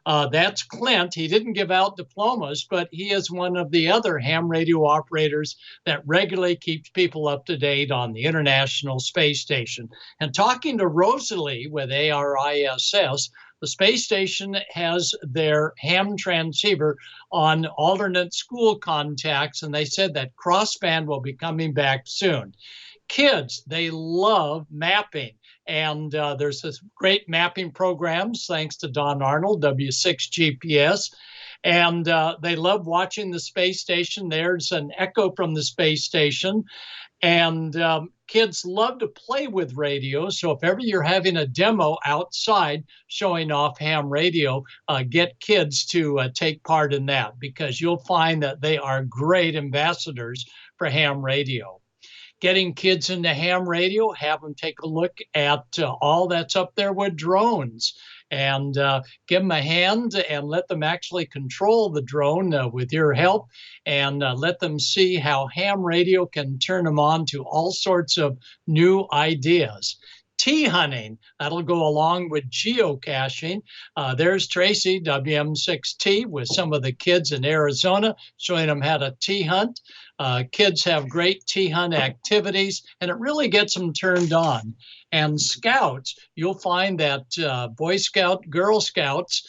That's Clint. He didn't give out diplomas, but he is one of the other ham radio operators that regularly keeps people up to date on the International Space Station. And talking to Rosalie with ARISS, the space station has their ham transceiver on alternate school contacts, and they said that crossband will be coming back soon. Kids, they love mapping. And there's this great mapping programs, thanks to Don Arnold, W6GPS. And they love watching the space station. There's an echo from the space station. And kids love to play with radio. So if ever you're having a demo outside showing off ham radio, get kids to take part in that, because you'll find that they are great ambassadors for ham radio. Getting kids into ham radio, have them take a look at all that's up there with drones, and give them a hand and let them actually control the drone with your help, and let them see how ham radio can turn them on to all sorts of new ideas. Tea hunting, that'll go along with geocaching. There's Tracy, WM6T, with some of the kids in Arizona, showing them how to tea hunt. Kids have great tea hunt activities, and it really gets them turned on. And Scouts, you'll find that Boy Scout, Girl Scouts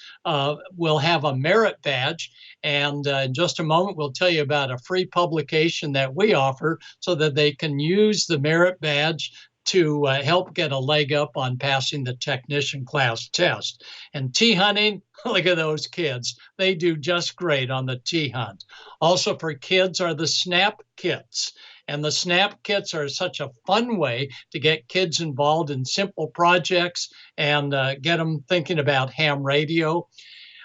will have a merit badge. And in just a moment, we'll tell you about a free publication that we offer so that they can use the merit badge to help get a leg up on passing the technician class test. And tea hunting, look at those kids. They do just great on the tea hunt. Also for kids are the snap kits. And the snap kits are such a fun way to get kids involved in simple projects and get them thinking about ham radio.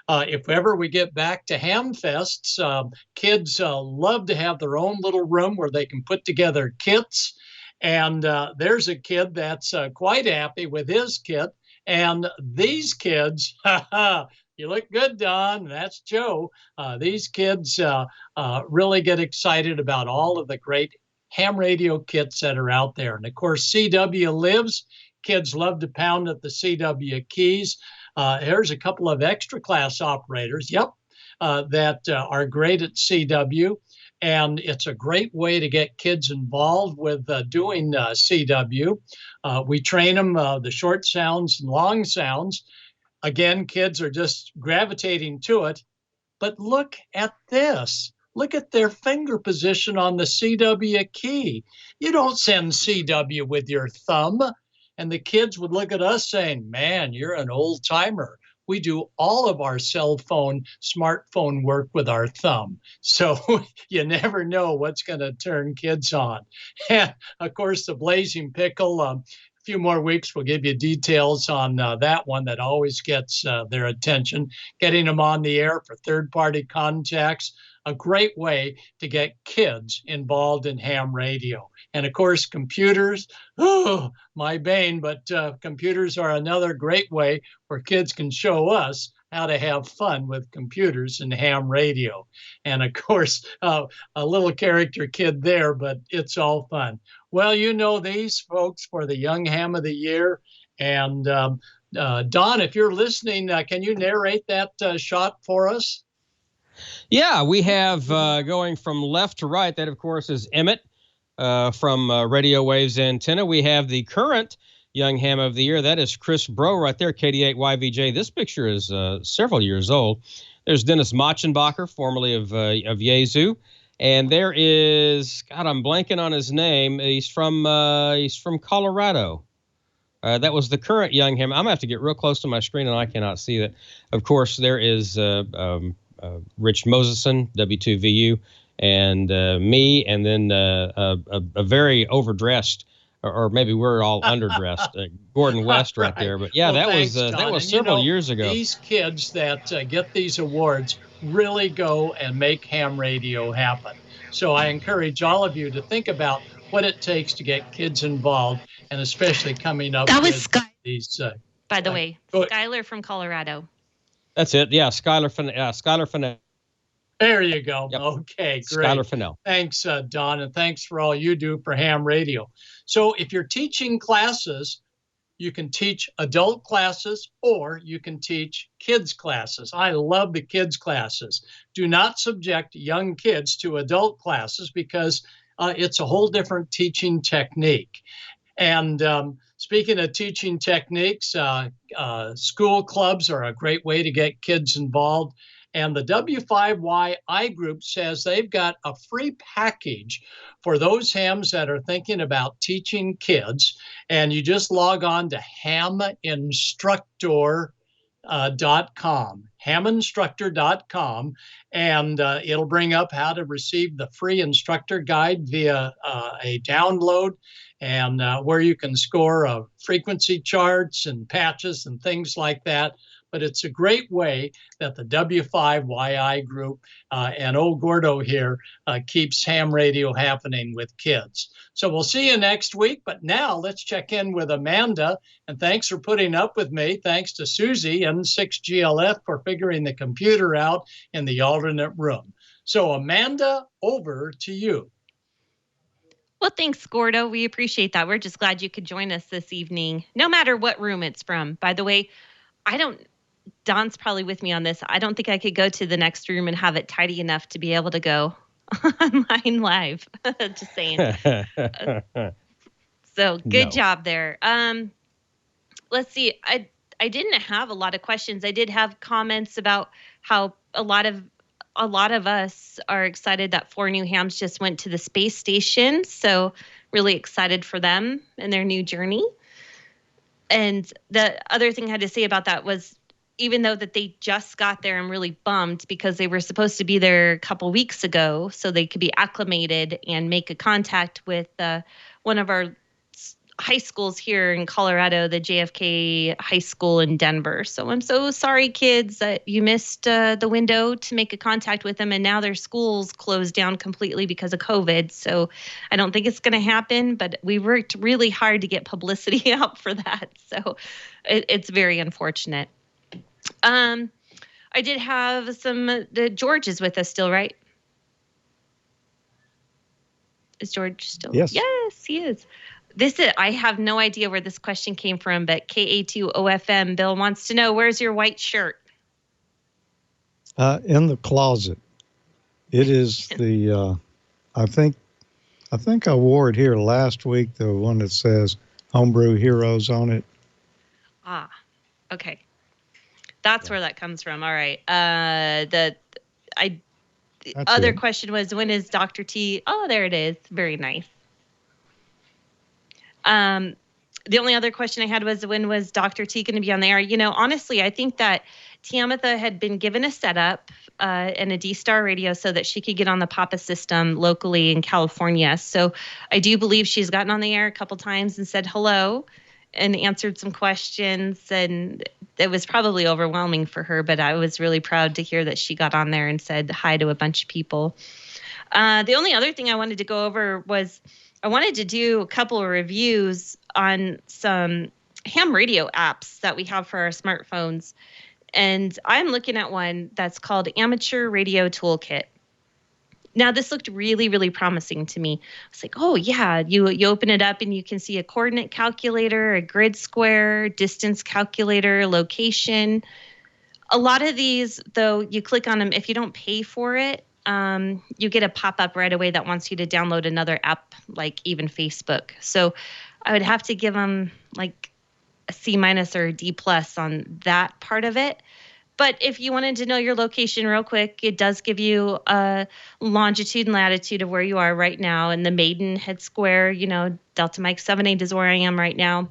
If ever we get back to ham fests, kids love to have their own little room where they can put together kits. And there's a kid that's quite happy with his kit. And these kids, you look good, Don. That's Joe. These kids really get excited about all of the great ham radio kits that are out there. And of course, CW lives. Kids love to pound at the CW keys. Here's a couple of extra class operators, that are great at CW. And it's a great way to get kids involved with doing CW. We train them the short sounds and long sounds. Again, kids are just gravitating to it. But look at this. Look at their finger position on the CW key. You don't send CW with your thumb. And the kids would look at us saying, man, you're an old timer. We do all of our cell phone, smartphone work with our thumb. So you never know what's going to turn kids on. And of course, the Blazing Pickle, a few more weeks, we'll give you details on that one that always gets their attention. Getting them on the air for third-party contacts, a great way to get kids involved in ham radio. And of course, computers, my bane, but computers are another great way where kids can show us how to have fun with computers and ham radio. And of course, a little character kid there, but it's all fun. Well, you know these folks for the Young Ham of the Year. And Don, if you're listening, can you narrate that shot for us? Yeah, we have going from left to right. That, of course, is Emmett from Radio Waves Antenna. We have the current Young Ham of the Year. That is Chris Bro right there, KD8YVJ. This picture is several years old. There's Dennis Machenbacher, formerly of Yazoo. And there is, God, I'm blanking on his name. He's from Colorado. That was the current Young Ham. I'm going to have to get real close to my screen, and I cannot see that. Of course, there is Rich Moseson, W2VU, and me, and then a very overdressed, or maybe we're all underdressed, Gordon West right there. But yeah, Well, thanks, that was John. several years ago. These kids that get these awards really go and make ham radio happen. So I encourage all of you to think about what it takes to get kids involved, and especially coming up with these. By the way, Skylar from Colorado. That's it. Yeah, Skylar Fennell. There you go. Yep. Okay, great. Skylar Fennell. Thanks, Don, and thanks for all you do for ham radio. So if you're teaching classes, you can teach adult classes or you can teach kids classes. I love the kids classes. Do not subject young kids to adult classes because it's a whole different teaching technique. And speaking of teaching techniques, school clubs are a great way to get kids involved. And the W5YI group says they've got a free package for those hams that are thinking about teaching kids. And you just log on to HamInstructor.com, HamInstructor.com, and it'll bring up how to receive the free instructor guide via a download, and where you can score frequency charts and patches and things like that. But it's a great way that the W5YI group and old Gordo here keeps ham radio happening with kids. So we'll see you next week. But now let's check in with Amanda. And thanks for putting up with me. Thanks to Susie N6GLF for figuring the computer out in the alternate room. So Amanda, over to you. Well, thanks, Gordo. We appreciate that. We're just glad you could join us this evening, no matter what room it's from. By the way, Don's probably with me on this. I don't think I could go to the next room and have it tidy enough to be able to go online live. Just saying. So good job there. Let's see. I didn't have a lot of questions. I did have comments about how a lot of us are excited that 4 new hams just went to the space station. So really excited for them and their new journey. And the other thing I had to say about that was, even though that they just got there, I'm really bummed because they were supposed to be there a couple weeks ago so they could be acclimated and make a contact with one of our high schools here in Colorado, the JFK High School in Denver. So I'm so sorry, kids, that you missed the window to make a contact with them, and now their school's closed down completely because of COVID. So I don't think it's going to happen, but we worked really hard to get publicity out for that. So it's very unfortunate. I did have George is with us still, right? Is George still? Yes. Yes, he is. I have no idea where this question came from, but KA2OFM Bill wants to know, where's your white shirt? In the closet. It is the, I think I wore it here last week, the one that says Homebrew Heroes on it. Ah, okay. That's where that comes from. All right. Other question was, when is Dr. T? Oh, there it is. Very nice. The only other question I had was, when was Dr. T going to be on the air? You know, honestly, I think that Tamitha had been given a setup and a D-Star radio so that she could get on the Papa system locally in California. So I do believe she's gotten on the air a couple times and said hello and answered some questions, and it was probably overwhelming for her, but I was really proud to hear that she got on there and said hi to a bunch of people. The only other thing I wanted to go over was I wanted to do a couple of reviews on some ham radio apps that we have for our smartphones. And I'm looking at one that's called Amateur Radio Toolkit. Now, this looked really, really promising to me. I was like, oh, yeah, you open it up and you can see a coordinate calculator, a grid square, distance calculator, location. A lot of these, though, you click on them. If you don't pay for it, you get a pop-up right away that wants you to download another app, like even Facebook. So I would have to give them like a C- or a D+ on that part of it. But if you wanted to know your location real quick, it does give you a longitude and latitude of where you are right now. And the Maidenhead Square, Delta Mike 78 is where I am right now.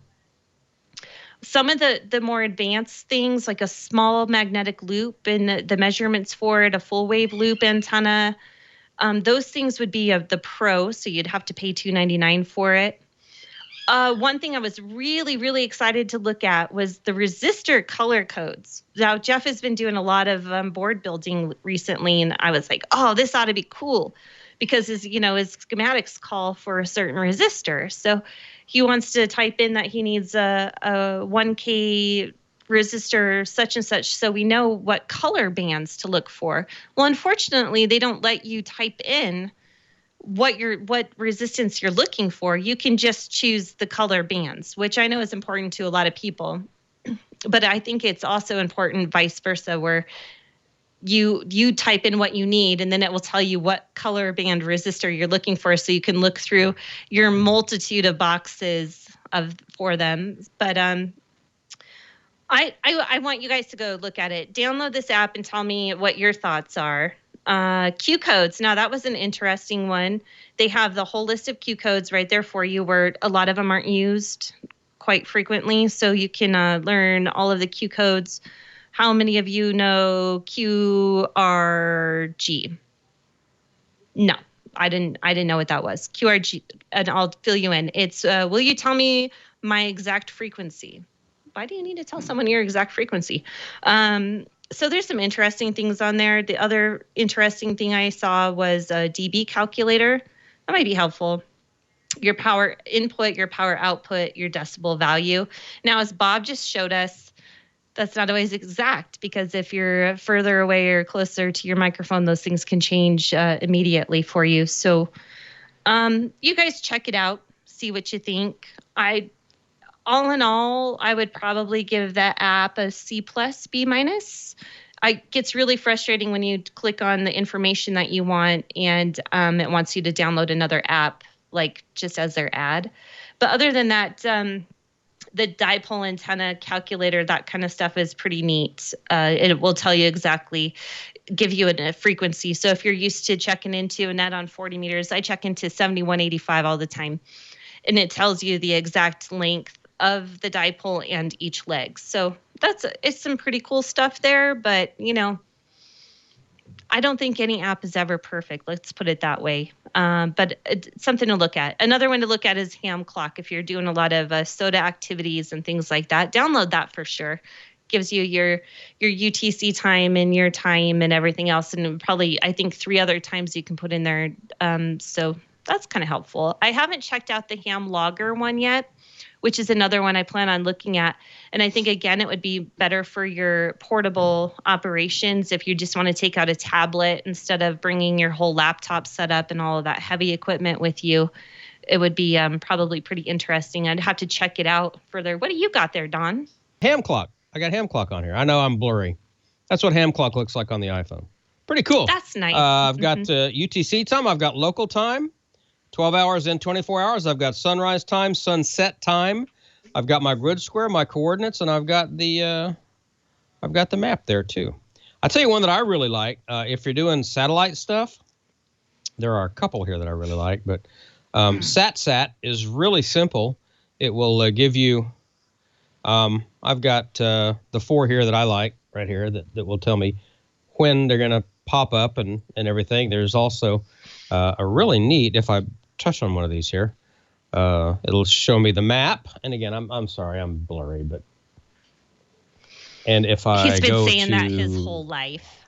Some of the more advanced things, like a small magnetic loop and the measurements for it, a full wave loop antenna, those things would be of the Pro, so you'd have to pay $299 for it. One thing I was really, really excited to look at was the resistor color codes. Now, Jeff has been doing a lot of board building recently, and I was like, oh, this ought to be cool because his schematics call for a certain resistor. So he wants to type in that he needs a 1K resistor such and such, so we know what color bands to look for. Well, unfortunately, they don't let you type in what resistance you're looking for. You can just choose the color bands, which I know is important to a lot of people. But I think it's also important vice versa, where you type in what you need, and then it will tell you what color band resistor you're looking for, so you can look through your multitude of boxes for them. But I want you guys to go look at it. Download this app and tell me what your thoughts are. Q codes. Now, that was an interesting one. They have the whole list of Q codes right there for you, where a lot of them aren't used quite frequently. So you can learn all of the Q codes. How many of you know QRG? No, I didn't know what that was. QRG, and I'll fill you in. It's, will you tell me my exact frequency? Why do you need to tell someone your exact frequency? So there's some interesting things on there. The other interesting thing I saw was a dB calculator. That might be helpful. Your power input, your power output, your decibel value. Now, as Bob just showed us, that's not always exact, because if you're further away or closer to your microphone, those things can change immediately for you. So you guys check it out, see what you think. All in all, I would probably give that app a C+, B-. It gets really frustrating when you click on the information that you want and it wants you to download another app, like just as their ad. But other than that, the dipole antenna calculator, that kind of stuff is pretty neat. It will tell you exactly, give you a frequency. So if you're used to checking into a net on 40 meters, I check into 7185 all the time. And it tells you the exact length of the dipole and each leg. So it's some pretty cool stuff there, but I don't think any app is ever perfect. Let's put it that way. But it's something to look at. Another one to look at is Ham Clock. If you're doing a lot of SOTA activities and things like that, download that for sure. Gives you your UTC time and your time and everything else. And probably, I think 3 other times you can put in there. So that's kind of helpful. I haven't checked out the Ham Logger one yet, which is another one I plan on looking at. And I think, again, it would be better for your portable operations if you just want to take out a tablet instead of bringing your whole laptop set up and all of that heavy equipment with you. It would be probably pretty interesting. I'd have to check it out further. What do you got there, Don? Ham Clock. I got Ham Clock on here. I know I'm blurry. That's what Ham Clock looks like on the iPhone. Pretty cool. That's nice. I've got UTC time. I've got local time. 12 hours and 24 hours. I've got sunrise time, sunset time. I've got my grid square, my coordinates, and I've got the map there too. I'll tell you one that I really like. If you're doing satellite stuff, there are a couple here that I really like, but SatSat is really simple. It will give you, I've got the 4 here that I like right here that will tell me when they're going to pop up and everything. There's also a really neat, if I touch on one of these here, it'll show me the map. And again, I'm sorry, I'm blurry, but and if I he's been go saying to, that his whole life.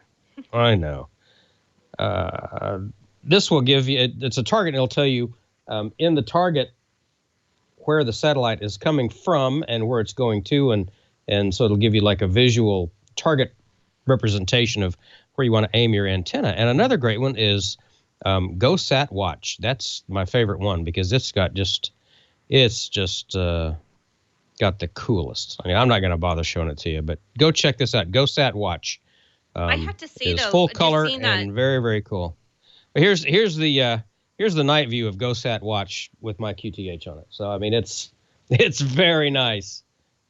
I know. This will give you, it's a target, and it'll tell you in the target where the satellite is coming from and where it's going to, and so it'll give you like a visual target representation of where you want to aim your antenna. And another great one is GoSat Watch. That's my favorite one because it's got got the coolest. I mean, I'm not going to bother showing it to you, but go check this out. GoSat Watch. I have to say, it's though, full color and very, very cool. But here's the night view of GoSat Watch with my QTH on it. So I mean, it's It's very nice.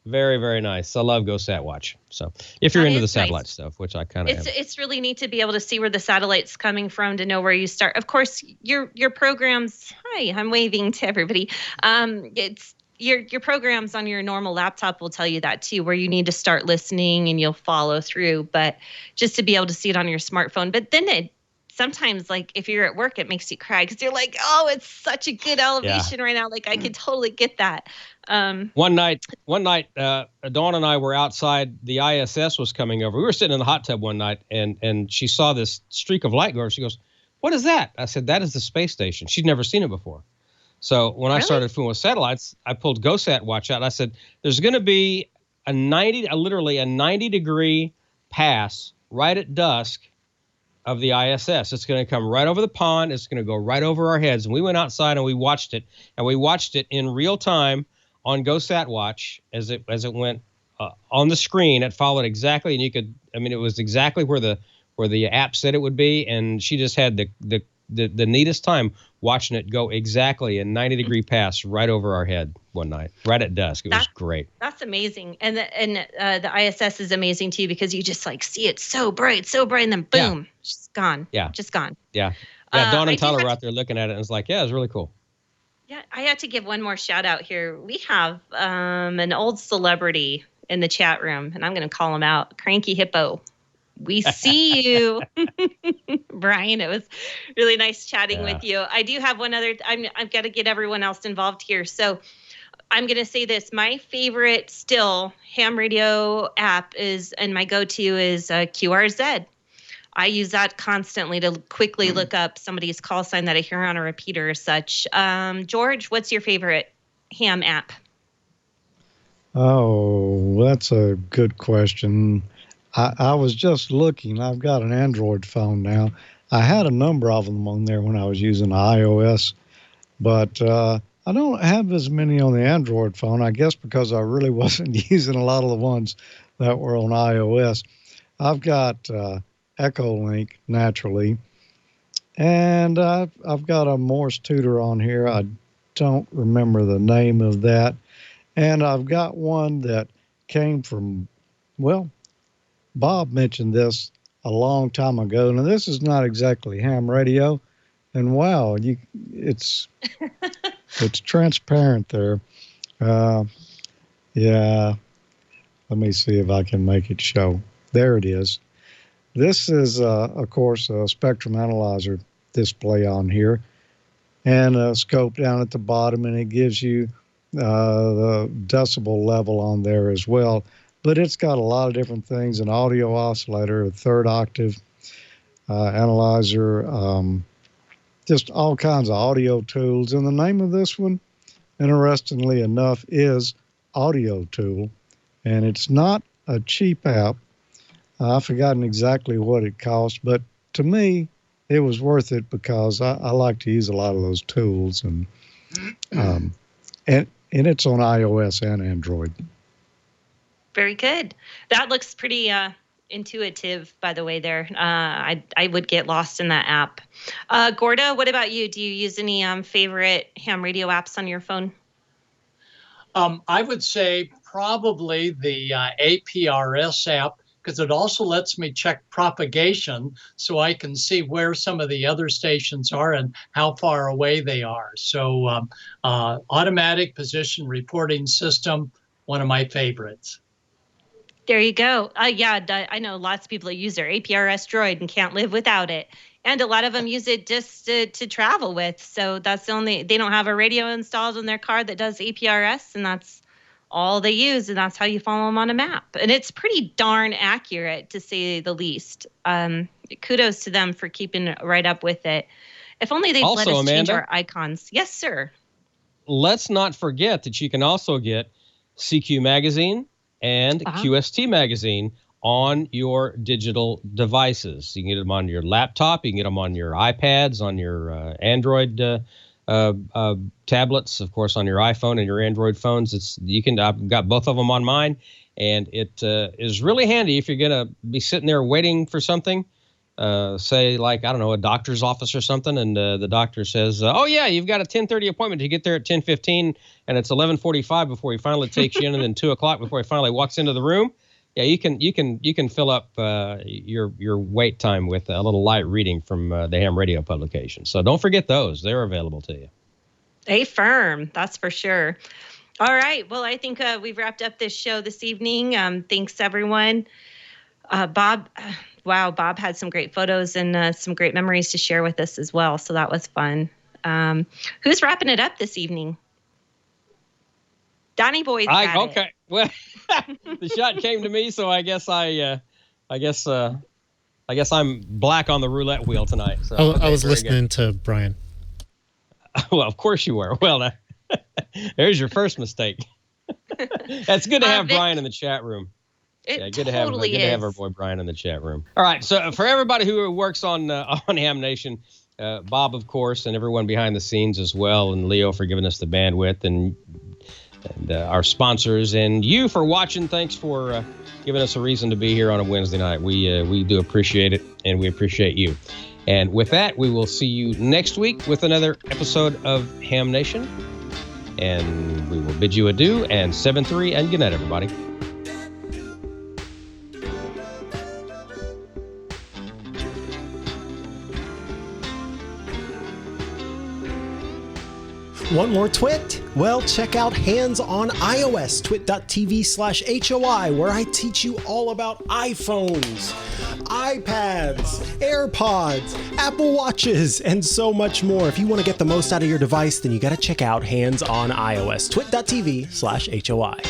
Very, very nice. I love GoSatWatch. So if you're into the satellite stuff, which I kind of am. It's really neat to be able to see where the satellite's coming from, to know where you start. Of course, your programs. Hi, I'm waving to everybody. It's your programs on your normal laptop will tell you that too, where you need to start listening and you'll follow through. But just to be able to see it on your smartphone, but then sometimes, like, if you're at work, it makes you cry because you're like, oh, it's such a good elevation right now. Like, I could totally get that. One night, Dawn and I were outside. The ISS was coming over. We were sitting in the hot tub one night, and she saw this streak of light go over. She goes, "What is that?" I said, "That is the space station." She'd never seen it before. So when I started fooling with satellites, I pulled GoSatWatch out. And I said, "There's going to be literally a 90-degree pass right at dusk of the ISS. It's going to come right over the pond. It's going to go right over our heads." And we went outside and we watched it. And we watched it in real time on GoSatWatch as it went on the screen. It followed exactly, and it was exactly where the app said it would be. And she just had the neatest time watching it go exactly a 90-degree pass right over our head one night, right at dusk. It was great. That's amazing. And the ISS is amazing too, because you just like see it so bright, and then boom, just gone. Yeah. Just gone. Yeah. Dawn and Tyler were out there looking at it, and it's like, yeah, it was really cool. Yeah, I had to give one more shout out here. We have an old celebrity in the chat room, and I'm going to call him out. Cranky Hippo. We see you. Brian, it was really nice chatting with you. I do have one other. I've got to get everyone else involved here. So I'm going to say this. My favorite still ham radio app is, and my go-to is QRZ. I use that constantly to quickly look up somebody's call sign that I hear on a repeater or such. George, what's your favorite ham app? Oh, that's a good question. I was just looking. I've got an Android phone now. I had a number of them on there when I was using iOS, but I don't have as many on the Android phone, I guess because I really wasn't using a lot of the ones that were on iOS. I've got Echolink, naturally, and I've got a Morse tutor on here. I don't remember the name of that. And I've got one that came from, well, Bob mentioned this a long time ago. Now, this is not exactly ham radio, and wow, it's transparent there. Yeah, let me see if I can make it show. There it is. This is, of course, a spectrum analyzer display on here, and a scope down at the bottom, and it gives you the decibel level on there as well. But it's got a lot of different things, an audio oscillator, a third octave analyzer, just all kinds of audio tools. And the name of this one, interestingly enough, is Audio Tool. And it's not a cheap app. I've forgotten exactly what it cost, but to me, it was worth it because I like to use a lot of those tools. And it's on iOS and Android. Very good. That looks pretty intuitive, by the way, there. I would get lost in that app. Gordo, what about you? Do you use any favorite ham radio apps on your phone? I would say probably the APRS app, because it also lets me check propagation so I can see where some of the other stations are and how far away they are. So automatic position reporting system, one of my favorites. There you go. Yeah, I know lots of people that use their APRS Droid and can't live without it. And a lot of them use it just to travel with. So that's they don't have a radio installed in their car that does APRS, and that's all they use, and that's how you follow them on a map. And it's pretty darn accurate, to say the least. Kudos to them for keeping right up with it. If only they'd let us change our icons. Yes, sir. Let's not forget that you can also get CQ Magazine and QST Magazine on your digital devices. You can get them on your laptop. You can get them on your iPads, on your Android tablets, of course, on your iPhone and your Android phones. I've got both of them on mine, and it is really handy if you're going to be sitting there waiting for something. say like, I don't know, a doctor's office or something, and the doctor says, oh yeah, you've got a 10:30 appointment. You get there at 10:15, and it's 11:45 before he finally takes you in, and then 2 o'clock before he finally walks into the room. Yeah, you can fill up your wait time with a little light reading from the Ham Radio publication. So don't forget those; they're available to you. A firm, that's for sure. All right. Well, I think we've wrapped up this show this evening. Thanks, everyone. Bob, wow, Bob had some great photos and some great memories to share with us as well. So that was fun. Who's wrapping it up this evening? Donnie Boy's got okay. it. Well, the shot came to me, so I guess I'm black on the roulette wheel tonight. So I was listening to Brian. Well, of course you were. Well, there's your first mistake. That's good to have Brian in the chat room. Good to have our boy Brian in the chat room. All right, so for everybody who works on Ham Nation, Bob, of course, and everyone behind the scenes as well, and Leo for giving us the bandwidth, and our sponsors, and you for watching. Thanks for giving us a reason to be here on a Wednesday night. We do appreciate it, and we appreciate you. And with that, we will see you next week with another episode of Ham Nation. And we will bid you adieu, and 7-3, and good night, everybody. Want more TWiT? Well, check out Hands on iOS, twit.tv/HOI, where I teach you all about iPhones, iPads, AirPods, Apple Watches, and so much more. If you want to get the most out of your device, then you got to check out Hands on iOS, twit.tv/HOI.